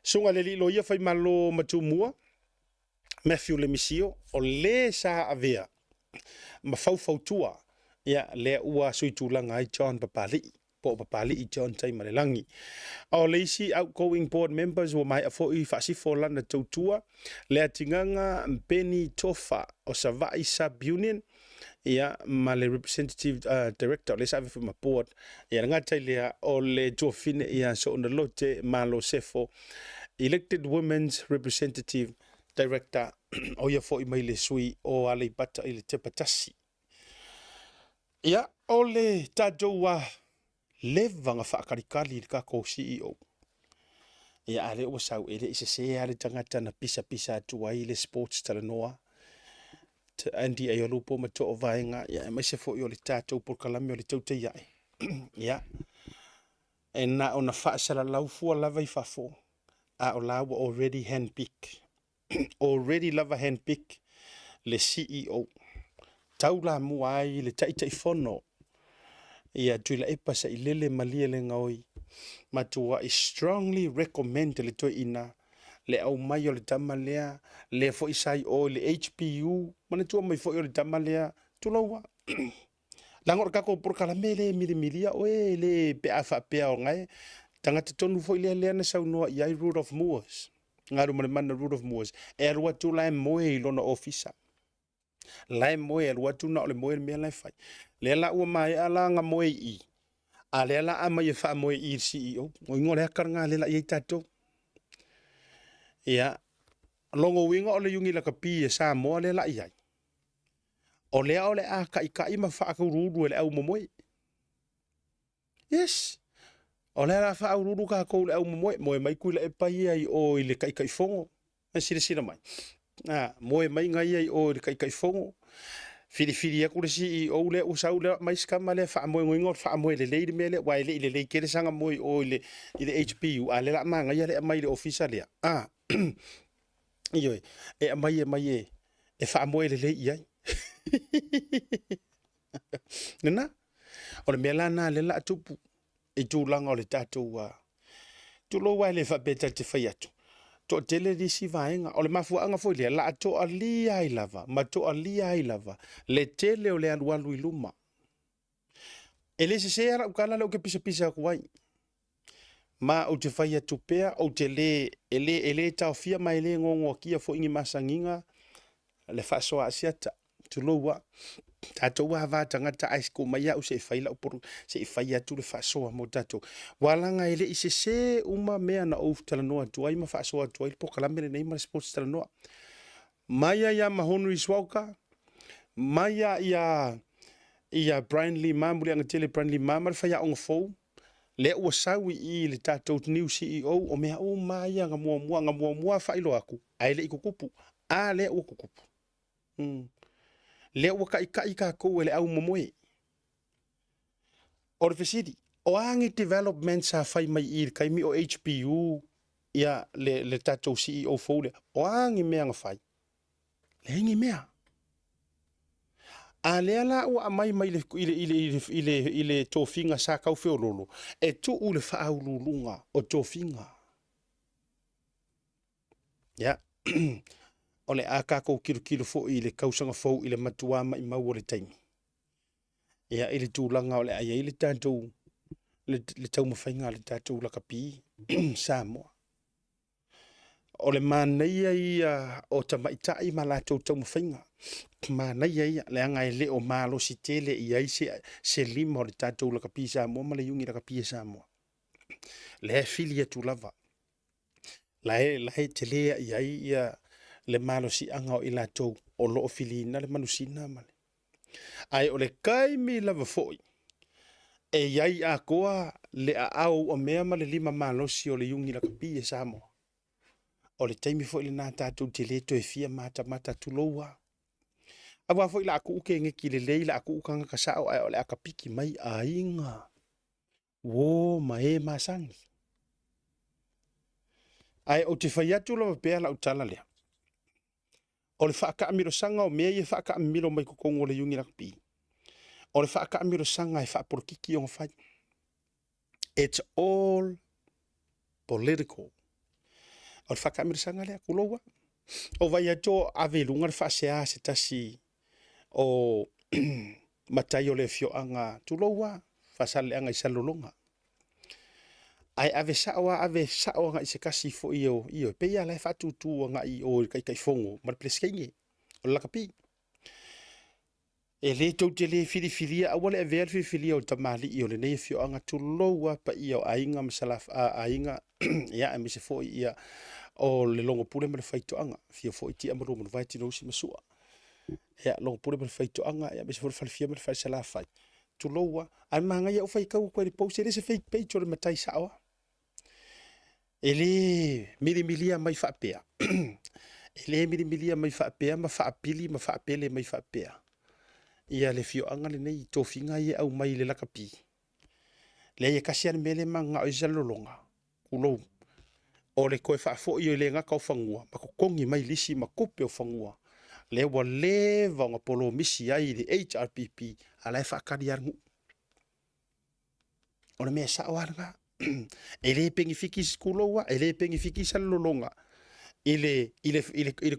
sunga le li loia fai malo matumua. Matthew le misio o le sa avea ma faufautua ia le ua suitulanga ai John Papali po Papali i John tai Malelangi o le isi outgoing board members o mai afo i fasifo lana tautua le atinganga Penny Tofa o Savai Sub-Union ia ma le representative director le save from a board ia ngata le o le tofine ia so na lote malo sefo elected women's representative director o ia fo i mai le sui o ale bata i le te patasi ia o le tadoua levanga whaakarikali i kako CEO ia ale o sau ele i se ale tangata na pisa atu ai le sports talanoa Andy Ayolupo ma to vaenga ia mai se fo i o le tatou por kalame o le taute ia ia e na ona whaasala laufua lava i fafo a o lawa already handpick already lava handpick le CEO taula muai le tai fono ia tuila epa sa ilele malia le ngaoi matua is strongly recommend le to ina le au mai o le tamalea le fo isai o le HPU mana tua mai fo o le tamalea tulawa langor kako por kala mele milia o le pe afa pe o ngai tangata tonu fo le na sau no ia root of moors ngaru mana root of moors e rua tu la moe lona officer la moe rua tu na le moe me la fai le la o mai ala nga moe i a le la ama ye fa moe i CEO o ngore karanga le la ye tato ia longo winga o le yungi la kapi e sa mo le la ia o le a kai ma fa ka rudu le au moe yes o le la fa rudu ka ko le au moe mai ku le pai ai o le kai fongo e sira mai moe mai ngai ai o le kai fongo fili aku le CEO le o sau le mai skama le fa moe ngor fa moe le mele wa le kere sanga moe o le HPU a le la manga ia le mai le official le iyo e mai e fa moe le ia nena o le mela na le la tupu e tu langa o le tatou tu lo wa le fa beta te fai atu to tele di si vaenga o le mafuanga foi le la to alia ai lava ma to alia ai lava le tele o le alualu i luma ele se era o kala le o ke pisa kuai ma o te fai atu pea o te ele tau fia mai le ngongo kia fo ingi masanginga le fa so asiata tu lo wa tato wa va tangata ice ko mai au se fai la por se fai atu le fa so mo tato walanga ele i se uma mea na o tala no atu ai ma fa so atu ai po kala mele nei ma sports tala no maya ya mahonu iswauka maya ia Brian Lee Mamuli ang tele Brian Lee Mamar fa ya on fo le o sawi i le tato new CEO o mea o maya nga mua fa ilo aku ai le ikukupu a le o kukupu le o kai ka ko le au momoe or fesidi o angi development sa fai mai i kai mi o HPU ia le tato CEO fole o angi mea nga fai le ngi mea a le ala o amai mai ile tofinga sa kau feololo e tu u le faaululunga o tofinga ya o le aka ko kiru fo ile kausanga fo ile matua mai mau le taimi ia ile tūlanga o le aia ile tātou le tau mawhainga le tātou la kapi Samoa o le mānei ia o tamaitai ma la tau mawhainga mānei ia le anga le o malo si tele ia se lima o le tātou la kapi Samoa ma le yungi la kapi Samoa le filia tūlava la he telea ia le malo si anga o ila tau o loo filina le manusina male ai o le kai mi lava foi e iai a koa le au o mea ma le lima malo si o le yungi la kapi e Samoa o le taimi foi le nā tātou te le to e fia mata tuloua awa foi la aku uke ngeki le leila aku ukanga kasao ai o le akapiki mai a inga wo mae masangi ai o te whaiatu la pēa la utala lea o le whaaka amiro sanga o mea i whaaka amiro mai kukongo le yungi rakpi. O le whaaka amiro sanga e whaaporokiki o ngawhai. It's all political. O le whaaka amiro sanga lea kuloua. O vai ato ave lunga fa se tasi o matai o le fio anga tuloa fa sale anga isalolonga. Ai ave sawa nga se kasi fo io pe ia la fa tu nga I o kai fongo mar pleskenye o la kapi. E le tau te le fili awale e vea filia o tamali I o le nei fio anga tuloa pa ia o ainga masalaf ainga ia e se fo ia o le longo pule me le faito anga fio fo iti amaro mo vai tino si masua. Ia longo pule me le faito anga ia me se fo le falfia me le fai sala fai. Tuloa ai manga ia o fai kau ko le pose le se fake page o le matai sawa. Ele milia mai fa pea. Ele milia mai fa pea ma fa pili ma fa pele mai fa pea. Ia le fio anga le nei tofinga ia au mai le lakapi. Le ia kasian mele manga o isalolonga. Kulo. O le koe fa fo ia le ngaka o fangua. Ma kongi mai lisi ma kupe o fangua. Le wa leva nga polo misi ai le HRPP ala e fa kariarngu. O le mea sa warga. Ele pengi fiki skuloa, ele pengi fiki salolonga. Ile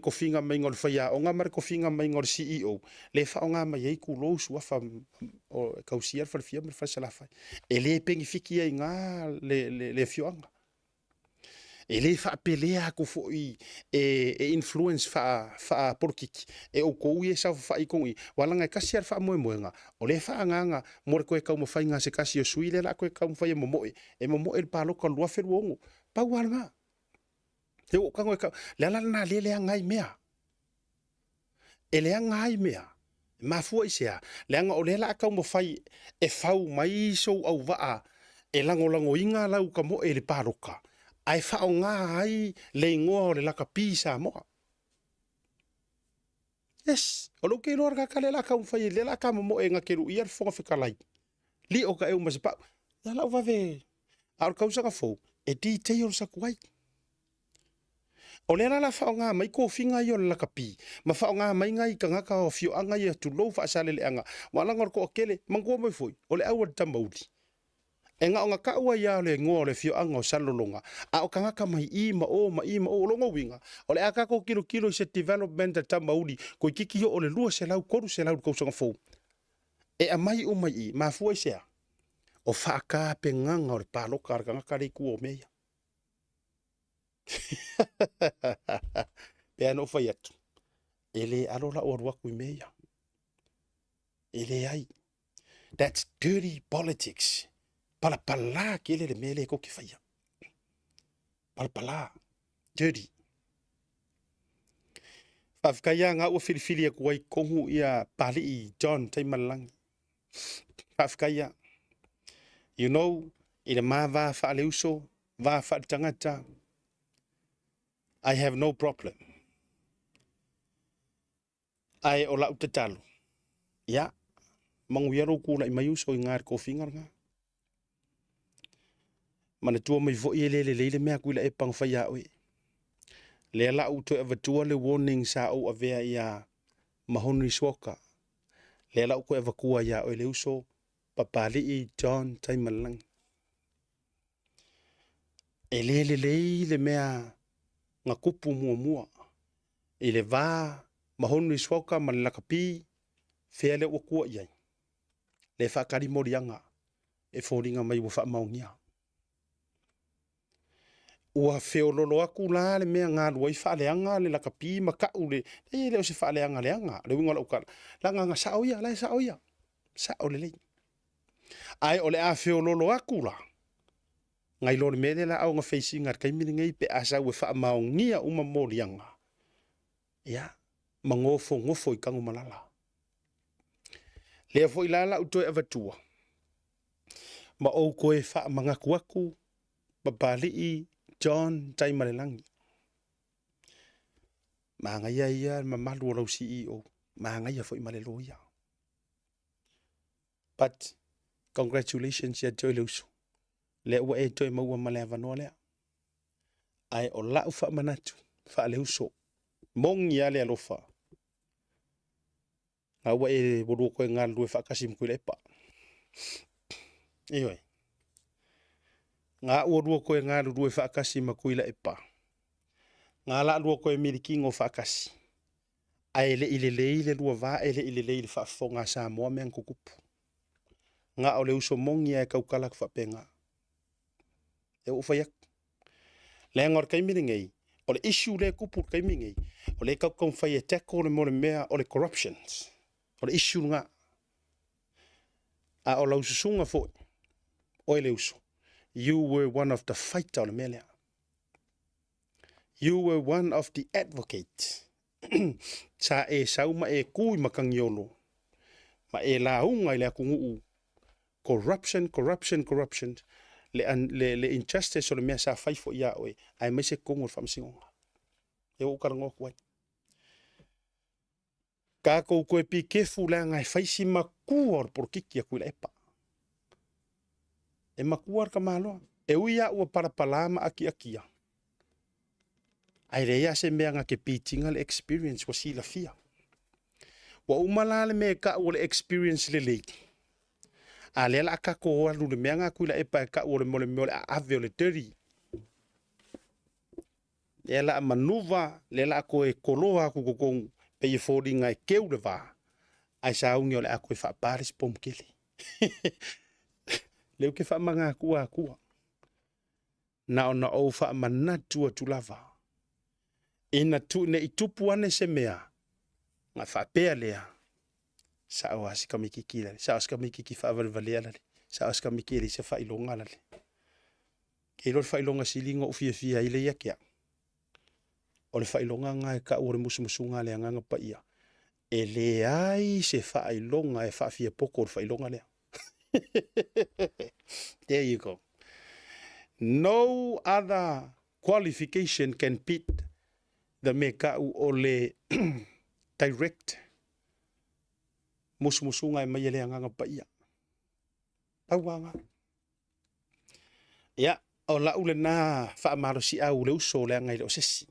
kofinga mai ngol faya, o nga mar kofinga mai ngol CEO. Le fa o nga mai ei kulo sua fa o kausiar fa fia mer fa salafa. Ele pengi fiki ai nga le fioanga. Ele fa pelea ko fo e influence fa porkiki e o ko ie sa fa I kongi wala nga kasiar fa moenga o le fa nga mo ko e ka mo fa nga se kasi o suile la ko e ka mo fa mo mo e mo mo el palo ko lua fer wongo pa wala te o ka ngo ka la na le nga I mea ele nga I mea ma fu isia le nga o le la ka mo fa e fau mai so au va e lango inga la ka mo e le paroka ai fa nga ai le ngoa le laka pisa mo. Yes, o lo ke lor ka kale la ka fa le la ka mo e nga keru ia fo fa kalai. Li o ka e mas pa. Ya la va ve. Ar ka usa ka fo e detail sa kwai. O le la fa nga mai ko finga yo la ka pi. Ma fa nga mai nga I ka nga ka o fio anga ia tu lo fa sale le anga. Wala ngor ko kele mango mai foi. O le awar tambauli. E nga onga ka ua ia le ngoa le fio anga o salolonga. A o kanga ka mai ima o longo winga. O le aka ko kilo se development ta mauli ko kiki yo o le lua se lau koru se lau ko sanga fo. E a mai o mai I ma fu se. O fa ka pe nganga o le palo kar kanga ka le ku o meia. Pe ano fa yatu. Ele alola o rua ku meia. Ele ai. That's dirty politics. Pala kele le mele ko ki faya. Pala. Dirty. Fafkaya nga ua filifili ko wai kongu ia pali I John Taimalangi. Fafkaya. You know, ina ma va fa le uso, va fa tangata. I have no problem. Ai o la utatalo. Ya. Manguiaro ku la mai uso ngar ko fingar nga. Mana tua mai vo I le mea kuila e pang faya oe. Le la uto e vatua le warning sa o avea ia mahonri swoka. Le la uko e vakua ia oe le uso papali I John Taimalang. E le mea nga kupu mua. E le va mahonri swoka man lakapi fea le wakua iai. Le whakari morianga e fōringa mai wa wha maungia. Ua feololo aku la le mea ngā luai whaaleanga le lakapi makau le leo se whaaleanga leanga le winga lauka la nga saoia la saoia sao le lei ai ole a feololo aku la ngai lo mele la au nga facing ar kaimini ngai pe asa we wha maungia uma morianga ya ngofo I kangu malala le fo ilala uto e vatua ma o koe wha mangaku aku babali John Taimalangi. Manga ia mamalu o CEO. Manga ia foi malelo ia. But congratulations ya Joy Lusu. Le ua e toi maua male vanoa lea. Ai o lau wha manatu. Wha le uso. Mongi ale alofa. Nga ua e wadu koe ngā lue wha kasim kui lepa. Ioi. Nga ua rua koe ngā rua wha kasi makuila e pa. ngā la lua koe miliki ngō whakasi. Ai le ile le lua vā, ele ile le whaafonga sa moa mea kukupu. Ngā o le uso mongi e kaukala ku whapenga. E uwhaiak. Le ngor kaimini ngei, o le issue le kupu kaimini ngei, o le kaukau whai e teko le mole mea o le corruptions. O le issue ngā. A o la ususunga fo, o le uso. You were one of the fighter o le mea lea. You were one of the advocates. Sa e sauma e kui makangiolo. Ma e la unga i le akungu. Corruption. Le injustice o le mea sa faifo ia oe. Ai mai se kongo whamsingonga. E o karango kuai. Ka kou koe pi kefu le ngai faisi makua o porkiki a kui la epa. E makua ka maloa. E uia ua parapalama aki. Ai rea se mea ngā ke pītinga le experience wa sila fia. Wa umala le mea ka ua le experience le leiti. A le la ka ko alu le mea ngā kui la epa e ka ua le mole a ave o le teri. Le la manuva, le la ko e koloa ku kokongu, pe i fōri ngai keu le vā. Ai sa ungi o le a koe wha paris pomkele. Leu ke wha manga kua. Na ona o wha manatua tu lava. Ina tu ne itupu ane se mea. Nga whapea lea. Sa o asika mikiki lale. Sa asika mikiki whaavarivalea lale. Sa asika mikiri se whailonga lale. Ke ilo whailonga silingo ufia ile ia kia. O le whailonga ngai ka ore musumusunga lea nganga pa ia. E le ai se whailonga e whaafia poko o whailonga lea. There you go. No other qualification can beat the meka o le direct musumusunga e mai lea nganga pa ia. Pauanga. Ia, o la ule na whaamaro si au le uso lea ngai le o sesi.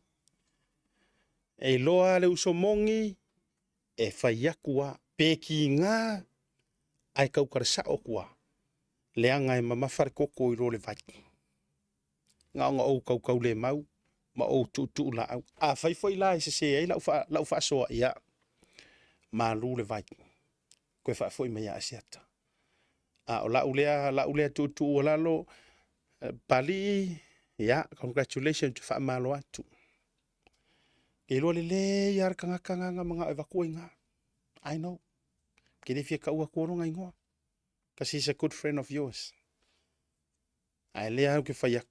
E loa le uso mongi e whaiakua peki ngā ai kaukara sa o kua. Lea ngai mamawhare koko i role vai. Ngā onga ou kaukau le mau, ma ou tu la au. A whaifoi la e se ei lau wha soa ia. Ma lu le vai. Koe whaifoi mai a asiata. A o la ulea tu o lalo pali, ia, congratulations tu wha malo atu. E loa le iar kanga mga evakua inga. I know. Kere fia kaua koronga ingoa. Because he's a good friend of yours. Ai lea au ke whaiak.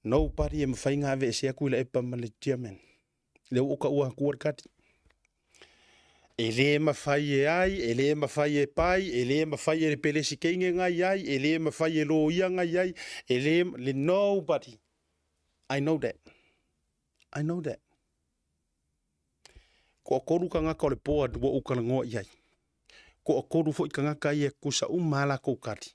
Nobody e mwhainga ave e sea kuila e pa male chairman. Leo oka ua kuar kati. E le mawhai e ai, e le mawhai e pai, e le mawhai e pelesi keinge ngai ai, e le mawhai e lo ia ngai ai, e le nobody. I know that. Ko koru ka ngaka o le poa dua uka na ngoa iai. Ko koru fo i ka ngaka i e kusa umala kou kati.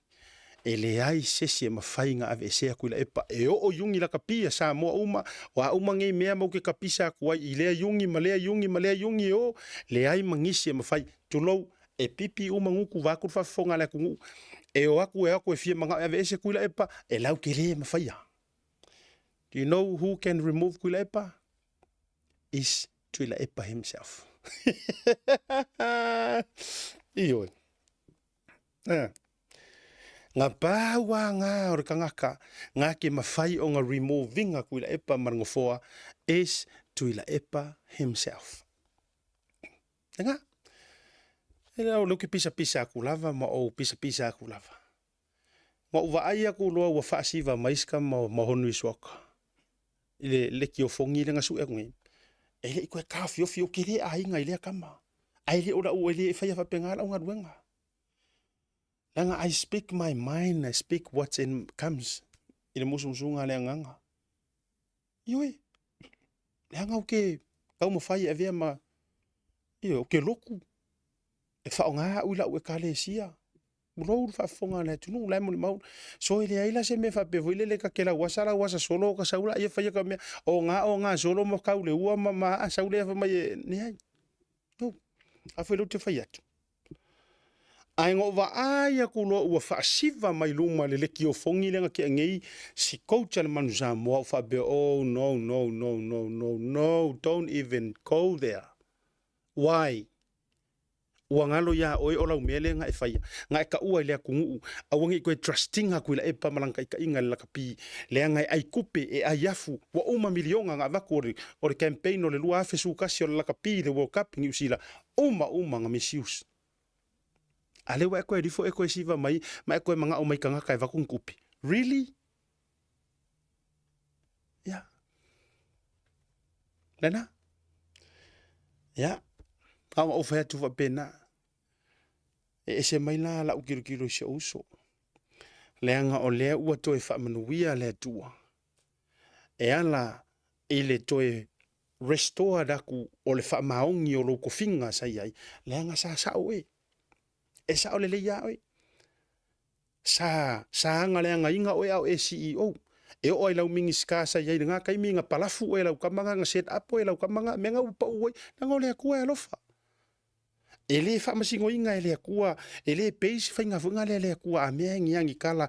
E le ai sesi e mawhai ngā ave e sea kuila epa. E o yungi la kapia sa moa uma. Wa uma ngei mea mau ke kapisa kuai. I lea yungi, ma lea yungi o. Le ai mangisi e mawhai. Tulou e pipi uma nguku vakur whafonga le kungu. E o aku e fia mga ave e sea kuila epa. E lau ke le mawhai a. Do you know who can remove kuila epa? Is Tuila Epa himself. Ioi. Ngā pāua ngā ore kangaka, ngā ke mawhai o ngā removing a Kuila Epa marangofoa is Tuila Epa himself. E ngā? E rau leuke pisa aku lava, ma o pisa aku lava. Ngā uwa ai aku loa ua whaasiva maiska ma honu iswaka. Ile leki o fongi le ngasu e ngai. E le ikoe ka fio kere a inga ile kama. Ai le ora o ele fai fa pengala o ngaruenga. Langa I speak my mind, I speak what's in comes. Ile musunga le nganga. Ioi. Le anga o ke kau mo fai e vea ma o ke loku. E fa nga u la o kale sia. Ulo fa fonga le tunu la mo mau. So ile ai la se me fa pe voile le ka kela wasara wasa solo ka saula ia fa ka me o nga solo mo ka le ua ma saule fa mai ne ai. No. A foi lo te fa yat. ai ngo va aia kulo ua fa siva mai luma le leki o fongi lenga ki ngei si coach le manu Samoa fa be oh no don't even go there. Why? Ua ngalo ya oi ola umele nga e fai nga ka ua le kungu awangi ko trusting ha kuila e pamalanga ka inga la kapi le nga ai kupe e ayafu wa uma milionga nga vakori o campaign o le lua fesu kasi o la kapi le World Cup New Zealand uma nga misius ale wa ko difo e ko siva mai ko manga o mai kanga kai vakun kupi really ya lena ya Ang offer tu va pena. E se mai la ukiro se uso. Leanga o lea ua toe fa manuia le tua. E ala ile toe restore daku o le fa maongi o loko finga sai ai. Leanga sa oe. E sa o le leia oe. Sa anga leanga inga oe au e CEO. E o lau mingi ska sai ai nga kai minga palafu o lau kamanga nga set up o lau kamanga menga upa uoi. Nanga o lea kua e lofa. Ele fa masingo inga ele kua ele peis fa inga funga ele kua amengi yangi kala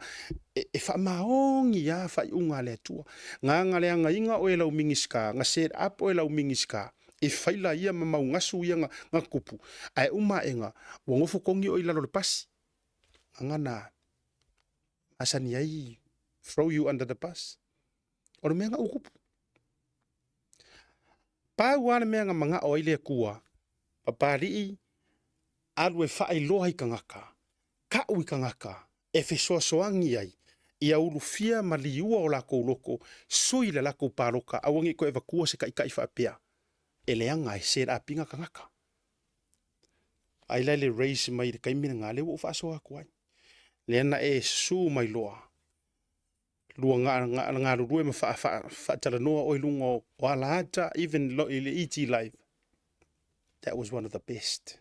e fa maongi ya fa unga le tua nga le anga inga o ela umingiska nga set up o ela umingiska e faila ia mama ngasu ia nga kupu ai uma enga wo ngofu kongi o ila lo pasi nga na asani ai throw you under the bus o menga ukupu pa wana menga manga o ile kua papari alwe fa ai loha i kangaka. Ka ui kangaka. E fe soasoangi ai. Ia urufia maliua o lako loko. Sui le lako paroka. Awangi ko evakua se kai fa apea. E leanga e se rapinga kangaka. Ai le raise mai de kaimina ngā le wo fa soa kuai. Leana e su mai loa. Lua ngā rurue ma fa tala noa oi lungo o alata. Even lo ile ET live. That was one of the best.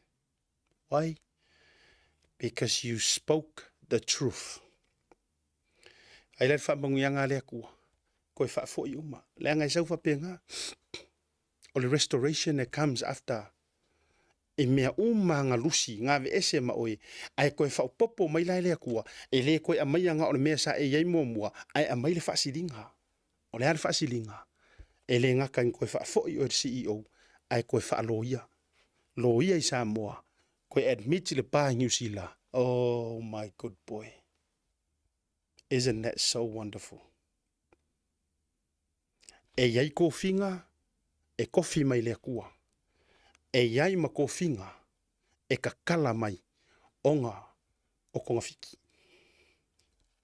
Why? Because you spoke the truth. Ai le fa mangianga le ku. Ko fa fo iuma. Le nga isa fa penga. O le restoration that comes after. E mea uma nga lusi nga ve ese ma oi. Ai ko fa popo mai le ku. E le ko a mai nga o le mea sa e yai mo ai a mai le fa silinga. O le ar fa silinga. E le nga kan ko fa fo o CEO. Ai ko fa loia. Loia isa moa. Ko admit le pa New Zealand. Oh my good boy. Isn't that so wonderful? E yai ko finga e kofi mai le kua. E yai ma ko finga e ka kala mai onga o konga fiki.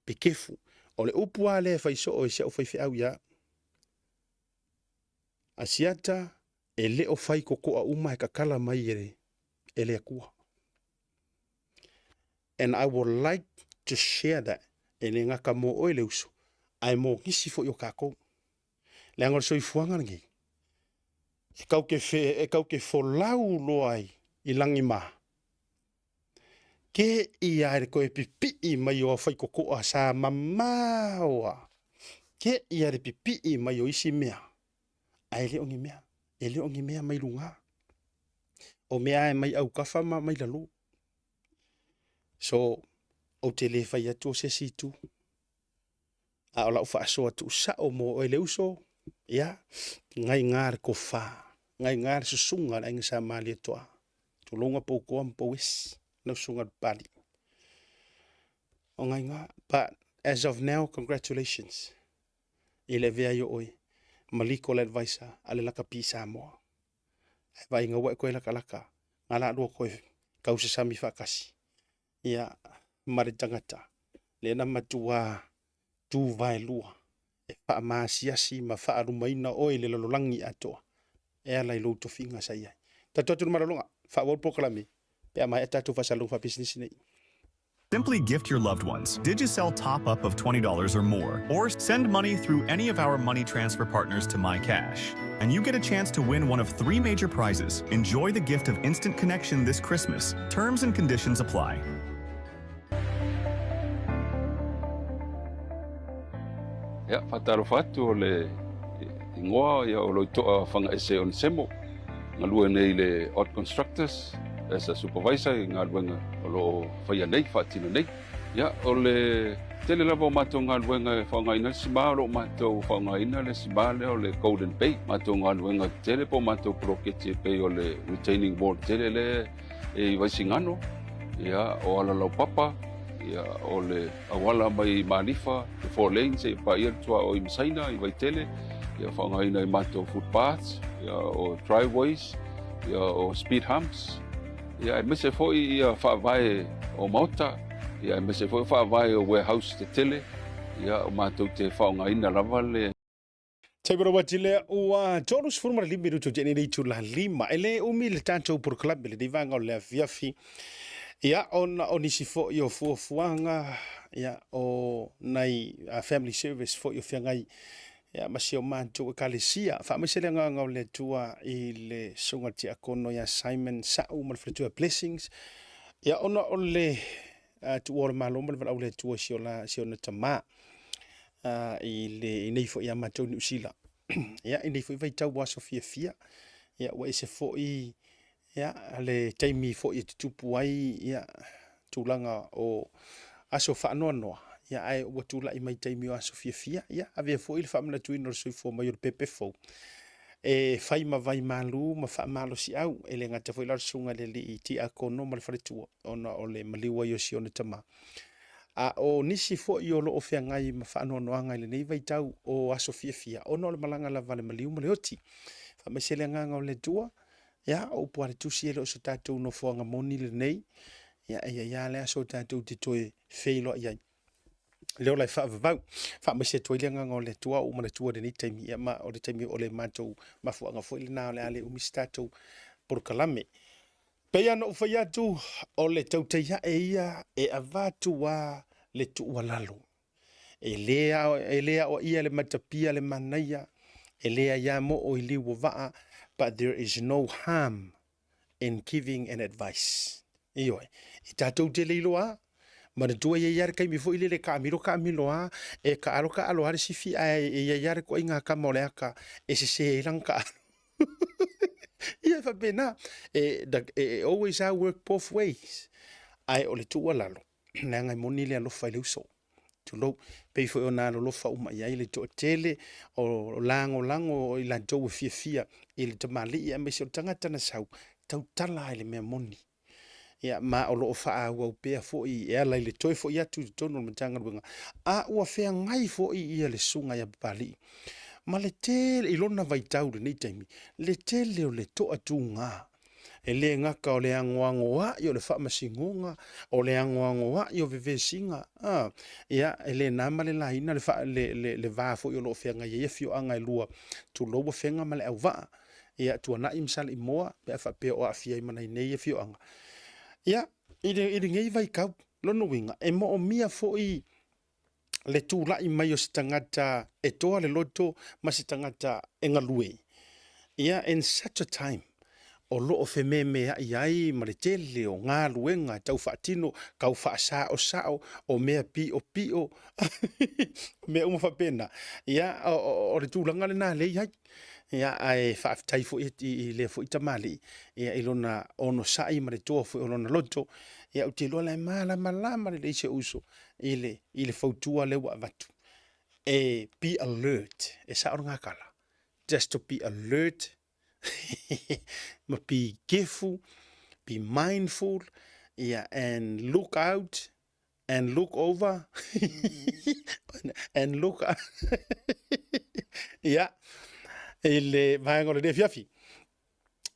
Be careful. O le upua le fai so o se o fai au ya. Asiata e le o fai ko a uma e ka kala mai e le kua. And I would like to share that. E le ngaka mo o le uso. Ai mo ngisi fo yo kako. Le angor so i fuanga ngi. E kau ke fo lau loai i langi ma. Ke i aere ko e pipi i mai o fai koko a sa mamaoa. Ke i aere pipi i mai o isi mea. Ai le ongi mea. E le ongi mea mai lunga. O mea e mai au kafa ma mai lalo. So, o te le fai atu o se situ. A o lau fa aso atu sa o mo o ele uso. Ya, ngai ngāre ko whā. Ngai ngāre susunga na inga sa mali atoa. Tu longa po koa mpo wis. No sunga pali. O ngai ngā. But as of now, congratulations. Ile vea yo oi. Maliko le advisor. Ale laka pi Samoa. Ai vai inga wai koe laka. Ngala adua koe. Kausa sami whakasi. Ia, mare tangata. Lena matua. Tu vai lua. E wha maasiasi ma wha arumaina oe le lalolangi atoa. E alai louto finga sai ai. Tatotu maralonga, wha wau pokalami. Pea mai atatu whasalung wha business nei. Simply gift your loved ones. Digicel top-up of $20 or more, or send money through any of our money transfer partners to MyCash. And you get a chance to win one of 3 major prizes. Enjoy the gift of instant connection this Christmas. Terms and conditions apply. Ya, fataro fatu o le ingoa ia o loitoa whanga ese o semo. Ngalua nei le Odd Constructors, as a supervisor i ngā luenga o lo whaia nei, whaatina nei. Ia, o le tele lava o mātou ngā luenga e whaongaina le sima, o lo mātou whaongaina le sima le o le Golden Bay. Mātou ngā luenga tele po mātou proketi e pei o le retaining board tele le e waisingano. Ia, o ala lau papa, ia, o le awala mai Manifa, le 4 lanes e pa ia tua o Imsaina i waitele. Ia, whaongaina i mātou footpaths, ia, o driveways, ia, o speed humps. Ia, e mese foi ia whaavae o Mauta. Ia, me se foi whaavai o warehouse te tele. Ia, o mātou te whaongaina lava le. Taibara watile ua Jonas Furmara limi ruto jeni reitu la lima. Ele umi le tanto por club le divanga o le afiafi. Ia, o nisi fo i o fuafuanga. Ia, o nai family service fo i o whiangai. Ia, masi o mātou e kalesia. Whaamisele ngā o le tua i le sunga ti akono ia Simon Sau malfretua blessings. Ia, ona o le tu ora maloma le au le tua siola siona tama i le nei fo ia matou ni usila ia i nei fo vai tau wa sofia fia ia wa se fo i ia le taimi fo i tupu ai ia tulanga o aso fa no ia ai wa tula i mai taimi wa sofia fia ia ave fo il famna tu no so fo mai pepe fo e fai ma vai malu ma fa malo si au ele ngata foi la sunga le li ti akono mal fretua ona o le maliwa yo si ona tama a o nisi fo yo lo ofia ngai ma fa no anga le nei vai tau o asofia fia ona le malanga la vale maliu male oti fa me sele nga o le tua ya o po le tu si lo so tatu no fo nga moni le nei ya le so tatu ti toe feilo ya leo lai fa me se toile nga le tua o ma tua de ni taimi ia ma o le taimi o le matou mafuanga fo ile na le o mistato por kalame pe ya no fa ya tu o le tauteia e ia e avatu wa le tu walalo e lea o ia le matapia le manaia e lea ya mo o ili wo va but there is no harm in giving an advice iyo i tatou te leiloa ma le tua ia yar kai mi fo ile le kamilo a e ka alo har sifi ai ia yar ko inga ka moleaka e se lanka ia fa pena always I work both ways ai o le tua lalo na ngai moni le lo fa le uso tu lo pe fo ona lo fa uma ia ile to tele o lango i la jo fia ile te mali ia me se tangata na sau tau tala ile me moni ia ma o lo fa au pe fo i e la le toi fo ia tu tono matanga wenga a ua fe ngai fo i ia le sunga ia pali ma le tele i lona vai tau nei taimi le tele o le to atunga e le ngaka o le angoangoa i o le fa masingonga o le angoangoa i o vevesinga ia e le nama le laina le fa le va fo i o lo fe ngai ia fio anga i lua tu lo fenga ma le au va ia tu na imsal i moa pe fa pe o afia i mana nei fio anga ia i ngei vai kau lono winga e mo o mia fo i le tu la i mai o stangata e toa le loto ma stangata e ngalue ia in such a time o lo o fe me ai ma le tele o ngā luenga tau whaatino kau whaasa o sao o mea pi o mea uma whapena ia o le tūlanga le nā lei hai ia ai whaafitai fo i le fo i tamali ia ilona ono sai ma le toa fo ilona loto ia uti loa lai malama le leise uso ile fautua le wa vatu e be alert e sa oranga kala just to be alert ma be careful be mindful yeah and look out and look over and look yeah ele vai ngore de fiafi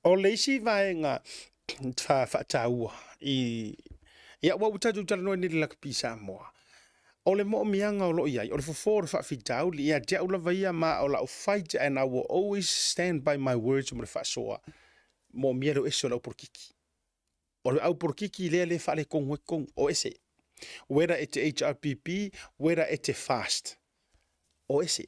o leisi vai nga fa taua i ia wa utatu tala no ni la pisa mo o le mo mianga o lo ia o le for fa fitau li ia te ula vai ma o la fight and I will always stand by my words mo le fa soa mo miero eso la por kiki o le au por kiki le fa le con o ese whether it's HRPP whether it's fast o ese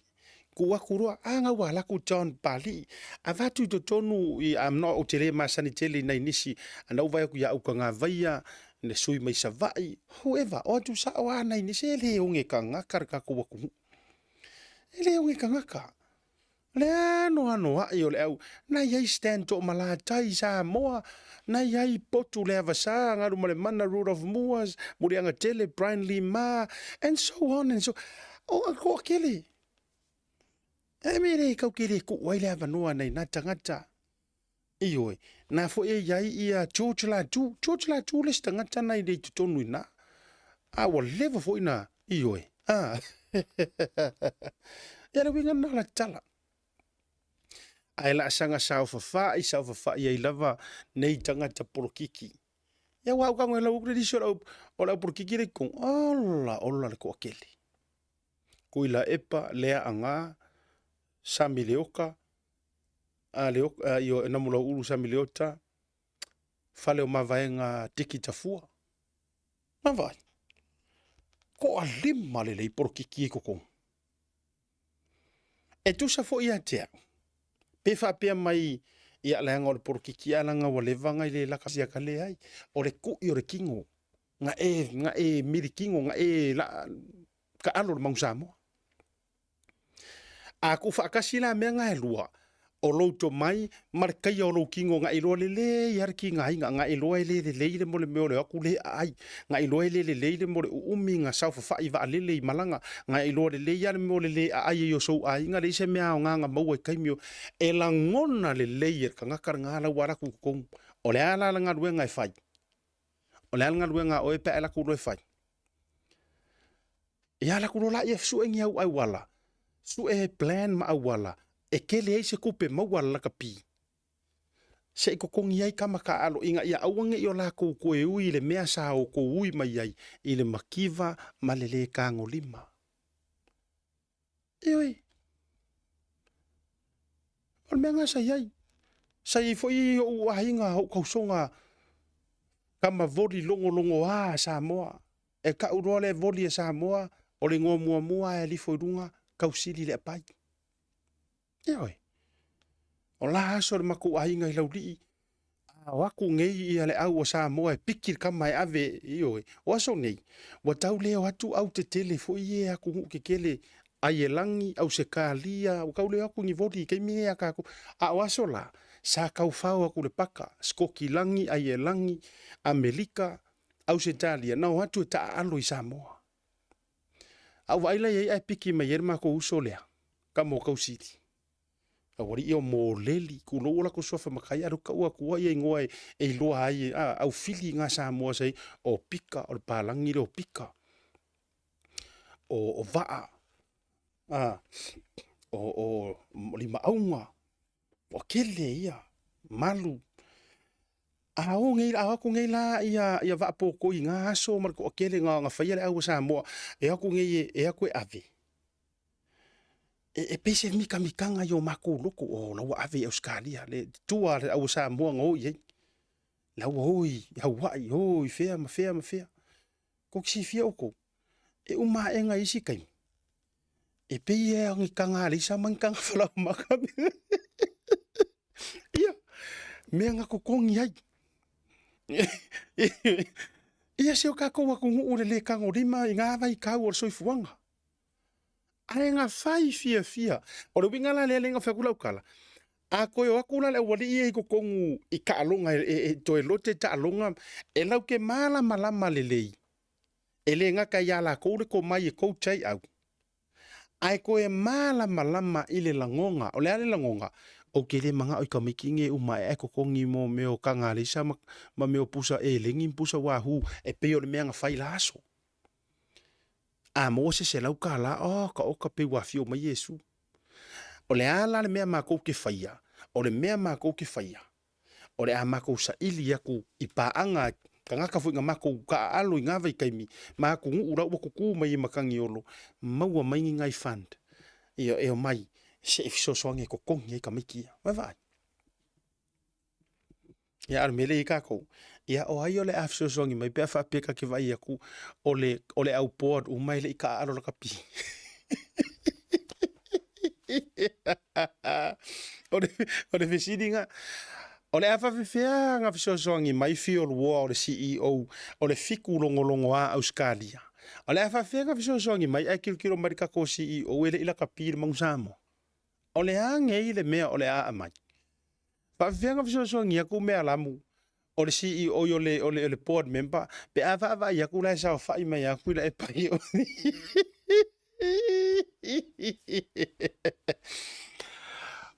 kua kurua anga wala ku John Pali avatu to tonu I am not utele masani tele na inisi ana uva ku ya ukanga vaia ne sui mai savai whoever o tu sa wa na inisi le unge kanga karka ku ku ele unge kanga ka Le ano ai o le au. Na iai stand to malatai sa moa. Na iai potu le avasa. Ngaru male mana Root of Moors. Muri anga tele Brian Lee Ma. And so on and so. O ko kele. E mere kau kele ku wai le avanoa nei na tangata. Ioi. Na fo e iai ia George la tu le tangata nei de tutonu na. A wa level fo ina. Ioi. Ia le winga na la tala. Ai la sanga sau fa ia lava nei tangata porokiki. Ia wa ka ngela ukre di sora o la porokiki le kong. Ola le ko akeli. Ko ila epa lea anga samileoka a leoka io namula ulu samileota fale o mavaenga tiki tafua. Mavai. Ko alima le lei porokiki ko kong. E tu sa fo ia tea. Pe fa pe mai ia la ngol por kiki ala nga wale vanga ile la kasia kale ai o le ku i o le kingo nga e miri kingo nga e la ka alo le mausamo a ku fa kasila me nga lua o lo to mai mar kai o lo kingo nga i lo le yar kinga nga i lo le mo le me o le aku le ai nga i lo le mo le umi nga sa fa i va le malanga nga i lo le yar mo le ai yo so ai nga le se me nga mo kai mio e la ngona le yer ka nga kar nga la wara ku kong o le ala nga ruenga nga fai o le ala nga ruenga o e pe ala ku lo fai ya la ku lo la ye su engi au ai wala su e plan ma wala e kele ai se kupe mawala la kapi. Se ko kongi ai kama ka alo inga ia awange i o la ko e ui le mea sa o ko ui mai ai i le makiva ma le le kango lima. Ioi. O le mea nga sa iai. Sa i fo i o ahinga o kausonga kama vori longo a Samoa. E ka uroa le vori e Samoa o le ngō mua e li fo runga kausili le apai. Ioi. O la aso le maku ainga i lauri. A waku ngei i ale au o Samoa e pikir kama e ave ioi. O aso ngei. Wa tau leo atu au te tele fo i e aku ke kele ai e langi au se kālia. O kau leo aku ngi vodi kei mea kako. A o aso la. Sa kau fau aku le paka. Skoki langi ai e langi. Amerika au se talia. Nau atu e ta alo i Samoa. Au waila e ai piki mai e mako uso lea. Kamo kau siti. Awari i o mō leli, ku loo la ko sofa makai aru ka ua kua i ngoa e loa ai, au fili ngā Samoa sei, o pika, o pālangi o pika, o vaa, o lima aunga, o kele ia, malu. O ngei, ako ngei la ia vaa pōko i ngā aso, marko o kele ngā whaiare au Samoa, e ako ngei e ako e ave. E pese mikanga yo mako loko o na wa ave Australia le tua au Samoa ngo ye la oi Hawaii oi fea ma ko si fia oko e uma enga isi kai e pe ye ngi kanga le sa man kanga fala maka ia me nga ko kongi ai ia se o ka ko wa ko le kango rima nga vai ka o soifuanga ai nga fai fia. O le winga la le nga whakula ukala. A koe o akula le wali i ko kongu i ka alonga e to e lote ta alonga e lau ke mala malama le lei. E le nga ka ia la koure ko mai e kou chai au. Ai koe mala malama i le langonga. O le ale langonga. O ke le manga o i kamikinge uma e ko kongi mo meo kanga le sa ma meo pusa e lengi pusa wahu e peo le mea nga fai la aso. A mo se lau ka la ka o ka pe wa fio mai Yesu. O le ala le mea mako ke faia. O le mea mako ke faia. O le a mako sa ili aku i paanga ka ngaka fu nga mako ka alo i ngava i kaimi. Mako ngu ura ua kuku mai i makangi olo. Maua mai ngai fund. E o mai se ifiso soange ko kongi e ka mikia. Mai vai. Ia armele i kako. Ia o ai ole afso songi mai pe fa peka ke vai aku ole au port o mai le ka alo ka pi. Ole visidinga ole afa fea nga afso songi mai fiol wo ole CEO ole fiku longo a Australia. Ole afa fea nga afso songi mai ai kilo marika ko CEO ele ila ka pi mangsamo. O le ange i le mea o le a amai. Whawhianga fiso ngia ku mea lamu. O le CEO o le board member. Pe a wha ia ku lai sa o whai mai a ku la e pai o.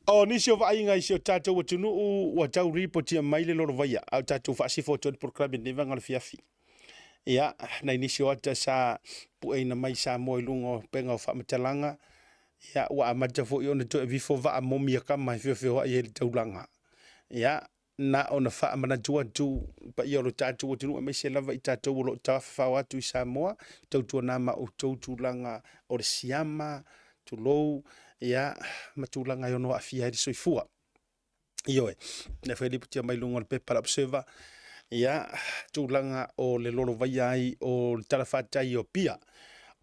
O nisi o whai ngai si o tātou o tunu o tau ripo tia mai le loro vaia. Au tātou whaasi fōtou por club ni vanga le fiafi. Ia, nei nisi o ata sa pueina mai sa moi lungo penga o whamatalanga. Ia, ua amata fo i ona to e vifo wa momi ka mai fio wa i le taulanga. Ia, na ona wha amana tua tu pa i oro tātou o tunu a mai se lava i tātou o lo tawha watu i Samoa. Tautua nama o tautulanga o le siama, tu lou, ia, matulanga i ono a fia e soifua. Ioe, ne whae liputia mai lungo le Pepala Observer. Ia, tūlanga o le loro vai ai o le talawhatai o pia.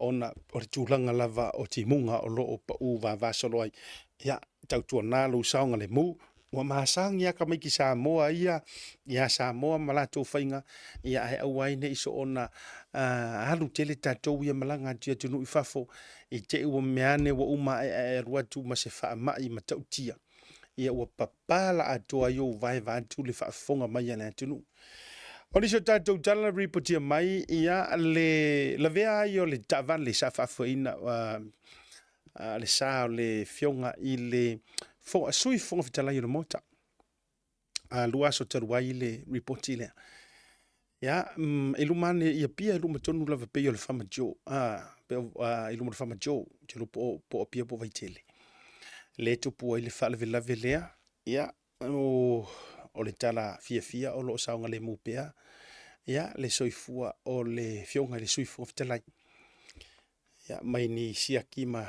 Ona o le tūlanga lava o timunga o loo pa u wa vasolo ai. Ia, tautua nālu saunga le mu. Ua mahasang ia ka mai ki Samoa ia. Ia Samoa malato whainga. Ia he au ai ne iso ona alu tele tātou ia malanga tia tunu i fafo. I te ua meane wa uma e ruatu ma se wha mai ma tautia. Ia ua papala atoa yo vai vantu le whaafonga mai ana tunu. O niso tātou tala ripotia mai ia le vea i o le tavan le sa whaafoina le sa o le fionga i le sui fonga fitala i o le mota. Lua so taruai le ripoti lea. Ia, ilumane ia pia ilumatonu lava pe o le whamajo. Ilumane whamajo, te lupo po pia po vaitele. Le tupu ai le whaalawelave lea, ia, o le tala fia o lo saunga le mupea, ia, le soifua o le fionga le soifua fitalai. Ia, mai ni siaki ma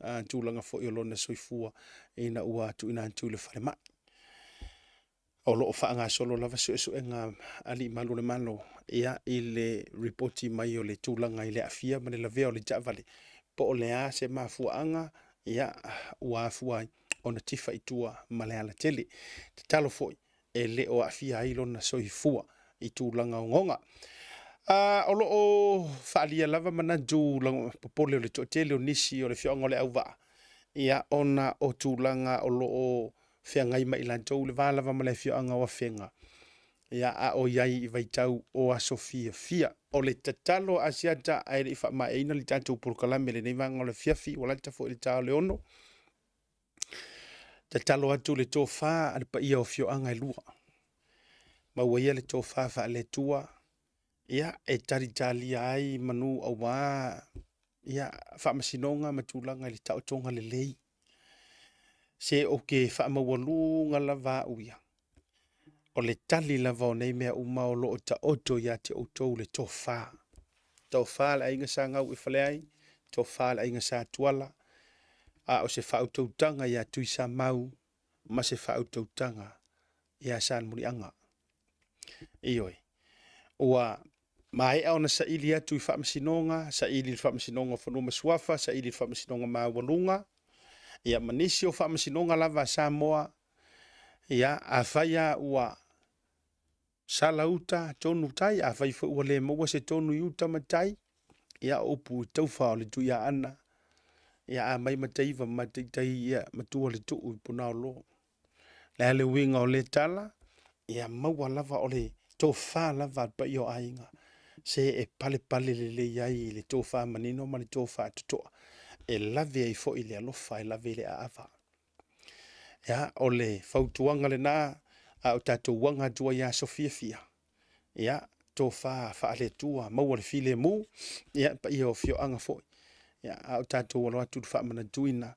tūlanga fo i o lona soifua ina ua atu ina antu le whare mai. O lo o whaanga solo lava so e ngā ali malo le malo, ia, i le reporti mai o le tūlanga i le afia, ma le lavea o le javale, po o le a se mafuanga, ia ua afuai ona tifa itua maleala tele. Te talo foi e le o afia ai lona soifua i tūlanga o ngonga. O lo o whaalia lava manantu popole o le tōtele o nisi o le fionga o le auwa. Ia ona o tūlanga o lo o whiangai mai lantou le wālava ma le fionga o whianga. Ia a o iai i vaitau o a Sofia fia. O le tatalo asiata ai le ifa ma eina li tātou purkalame le neivanga o le fiafi o lanta fo i le tāo le ono. Tatalo atu le tō whā ale pa ia o fioanga e lua. Ma ua ia le tō whā wha le tua. Ia e taritali ai manu au wā. Ia wha masinonga matulanga le tau tonga le lei. Se o ke wha mawalunga la wā uia. O le tali lava o nei mea uma o lo o ta oto ia te outou le tō whā. Tō whā la inga sa ngau i whale ai, tō whā la inga sa tuala, a o se whautautanga ia tui sa mau, ma se whautautanga ia sa muri anga. Ioi. Ua mai au na sa ili atu i whaamasinonga, sa ili whaamasinonga whanua masuafa, sa ili whaamasinonga mawalunga, ia manisi o whaamasinonga lava Samoa, ia a whaia ua salauta tonu tai a fai fo le mo se tonu yuta matai ia opu taufa le tu ia ana ia a mai matai va matai ia matua le tu puna lo la le winga o le tala ia maua lava o le tofa lava pa yo ainga se e pale le ai le tofa manino ma le tofa to e lave ai fo ile alofa e lave le ava ia o le fautuanga le na au tātou wanga tua ia Sofia fia. Ia, tō whaale tua, maua le file mu, ia, pa ia o fio anga foi. Ia, au tātou walo atu du whaamana tuina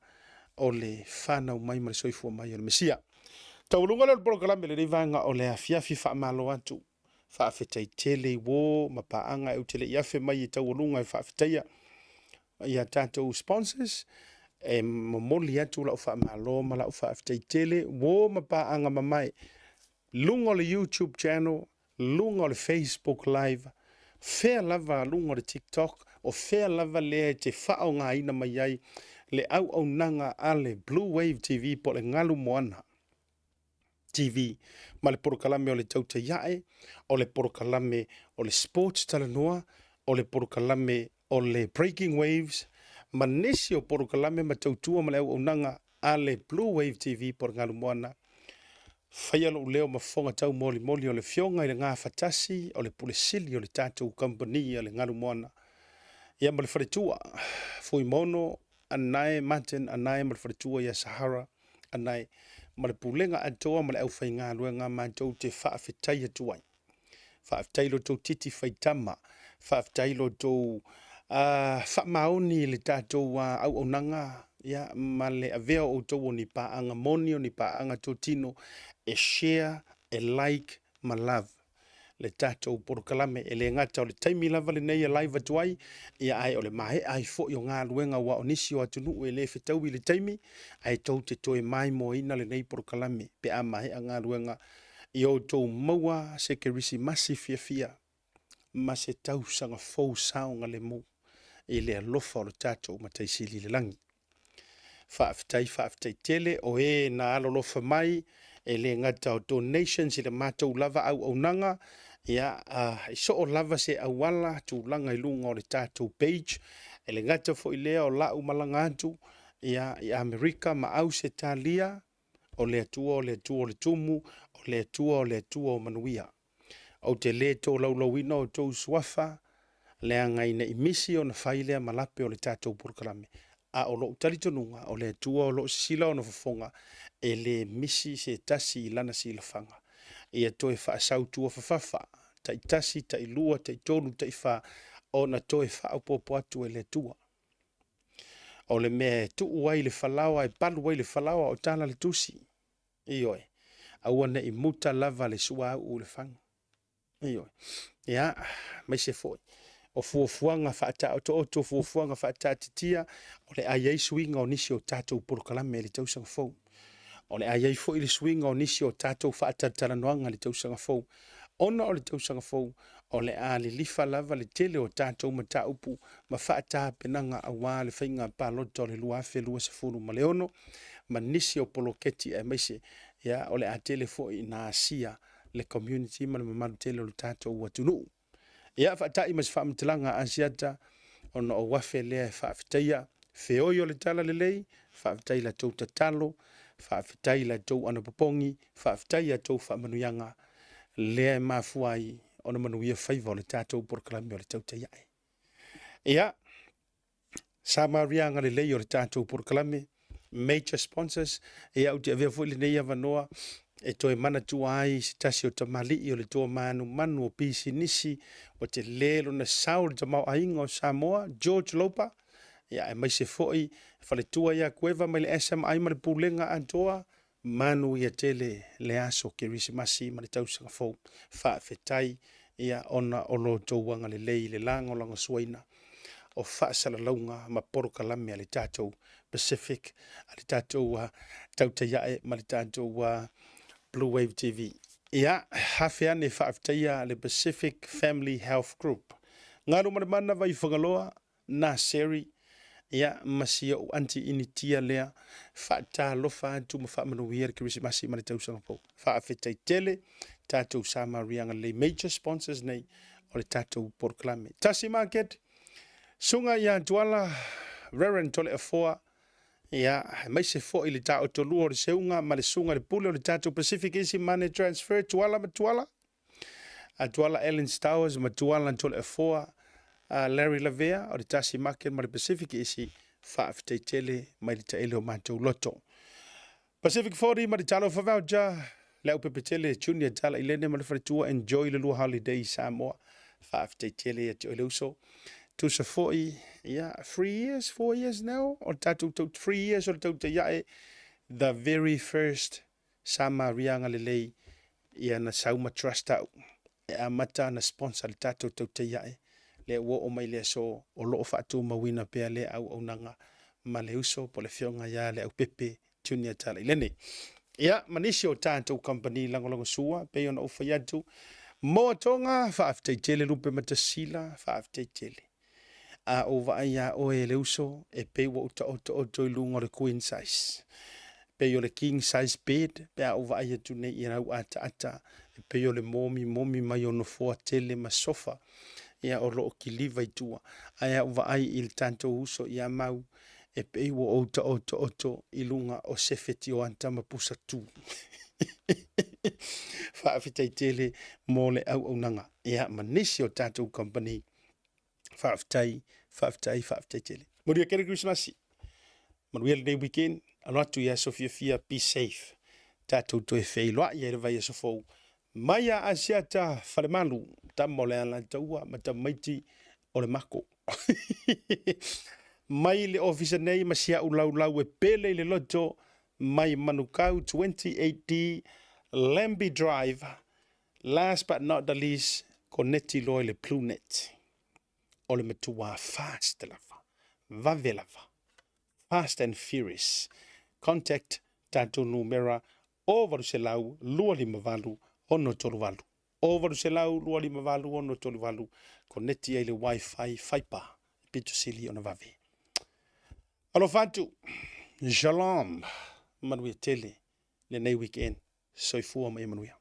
o le whanau mai ma le soifua mai o le mesia. Tau lunga le prokalame le rivanga o le a fiafi whaamalo atu. Whaafetai tele wo, ma paanga e utele iafe mai i tau lunga e whaafetaia. Ia tātou sponsors, e mamoli atu lau whaamalo ma lau whaafetai tele, wo ma paanga mamai. Lunga le YouTube channel, lunga le Facebook live, fair lava lunga le TikTok, o fair lava le te whao ngā ina mai ai, le au nanga ale Blue Wave TV po le ngalu moana TV, ma le porokalame o le tauta iae, o le porokalame o le sports talanoa, o le porokalame o le breaking waves, ma nesi o porokalame ma tautua ma le au nanga ale Blue Wave TV por ngalu moana faia lo leo mafonga tau moli moli o le fionga i le ngā fatasi o le pulesili o le tātou company o le ngalu moana ia ma le wharetua fui mono anai Martin anai ma le wharetua ia Sahara anai ma le pulenga atoa ma le au whai ngā lua ngā mātou te whaafetai atuai whaafetai lo tau titi whaitama whaafetai lo tau whaamaoni le tātou au onanga ia ma le avea o tau o ni paanga moni o ni paanga tau tino e share, e like, ma love le tātou porokalame e le ngata o le taimi lava le nei e live atuai ia ai o le mahe ai fo i o ngā luenga wa o nisi o atunu e le whetau i le taimi ai tau te toe mai mo ina le nei porokalame pe a mahe a ngā luenga i o tau maua se ke risi masi fia fia ma se tau sanga fau saunga le mo e le alofa o le tātou ma taisili le langi whaafetai tele o e na alolofa mai e le ngata o donations i le mātou lava au au nanga ia i so o lava se awala tu langa i lunga o le tātou page e le ngata fo i lea o lau malanga atu ia i Amerika ma au se talia o le atua o le atua o le tumu o le atua o le atua o manuia o te le tō laulauina o tō suafa le angai na imisi o na whailea malape o le tātou purkarame a o lo talitonunga o le atua o lo sila o na fofonga e le misi se tasi i lana si lafanga. Ia toe whaasau tua whawhawha, ta i tasi, ta i lua, ta i tonu, ta i wha, o na toe whaapopo atu e le tua. O le mea tu wai le whalawa, e palu wai le whalawa o tala le tusi. Ioi, aua ne i muta lava le sua au u le whanga. Ioi, ia, mai se foi. O fuafuanga whaata o to oto fuafuanga whaata titia, o le aiei suinga o nisi o tātou porokalame le tausanga fau. O le aiei fo i le swinga o nisi o tātou whaataranoanga le tausanga fau. Ona o le tausanga fau, o le a le lifa lava le tele o tātou mata upu, ma whaata penanga a wā le whainga pālota o le luafe lua se furu ma leono, ma nisi o poloketi e meise, ya, o le a tele fo i nā asia le community ma le mamaru tele o le tātou watunu. Ia whaata i mas whaamtilanga asiata, ona o wafe lea e whaafitaia, feoi o le tala le lei, whaafitaia la tau tatalo, whaafetai la tau anapopongi, whaafetai a tau whaamanuianga, lea mafuai, ona manuia whaiva o le tātou porokalame o le tau taiai. Ia, sa marianga le lei o le tātou porokalame, major sponsors, ia uti avea fwili nei avanoa, e toe mana tua ai, si tasi o tamali o le toa manu o pisi nisi, o te lelo na sao le tamau ainga o Samoa, George Lopa, ia e mai se foi fale tua ia kueva mai le SMI ma le pulenga antoa manu ia tele le aso ke risimasi ma le tausanga fou whaafetai ia ona o lo tauanga le lei le langa o langa suaina o whaasala launga ma porokalame a le tātou Pacific a le tātou tautaiae ma le tātou Blue Wave TV. Ia hafe ane whaafetai a le Pacific Family Health Group. Ngaru mana vai whangaloa na seri ia masia o anti initia lea whaata lofa atu ma whaamanuia ke risimasi ma le tausanga pou. Whaafetai tele, tātou samarianga le major sponsors nei o le tātou porokalame. Tasi Market, sunga ia tuala Reverend Tole Afoa, ia mai se fo i le tā o tolua o le seunga ma le sunga le pule o le tātou Pacific Easy Money Transfer, tuala ma tuala. A tuala Ellen Stowers ma tuala Tole Afoa, Larry Lavea o le Tasi Market ma le Pacific Easy whaafetai tele mai le taele o mātou loto. Pacific 40 ma le talo whawauja leo pepe tele junior tala ilene ma le wharetua enjoy le lua holiday Samoa whaafetai tele at o leuso. Tusa 40, yeah, 4 years now, o tātou 3 years o le tau te iae, the very first sama rianga le lei ia na sauma trust au. E a mata na sponsor le tātou tau te iae. Le wo o mai le so o loo whaatu mawina pea le au au nanga ma le uso po le fionga ia le au pepe junior tala ilene. Ia, manisi o tātou company langolongo sua, pe ona o whaiatu. Moa tonga, whaafetai tele lupe matasila, whaafetai tele. A o vaia o e le uso, e pe wa uta o i lunga le queen size. Pe o le king size bed, pe a o vaia tu nei i rau ata, e pe o le momi mai o no foa tele ma sofa. Ia o loo ki liva i tua. Aia uwa ai il tanto uso ia mau. e pei wo oto i lunga o sefeti o antama pusa tu. Whaafitai tele mō le au nanga. Ia manisi o tātou company. Whaafitai tele. Muria kere Christmasi. Manuia le day weekend. Anatu ia Sofia, be safe. Tātou toe whei loa ia le vai a sofou. Maia asiata whalemalu. Tamo le ala taua ma ta maiti o le mako. Mai le officer nei masia ulau e pele le loto mai manukau 28D Lambie Drive. Last but not the least, koneti loe le Plunet. O le matua fast lava. Vave lava. Fast and furious. Contact tato numera over se lau lua lima valu ono tolu valu. Over se lau lua lima valu ono tolu valu. Koneti ai le Wi-Fi faipa. Pitu sili ona vave. Alo fatu. Shalom. Manuia tele. Le nei weekend. Soifua mai manuia.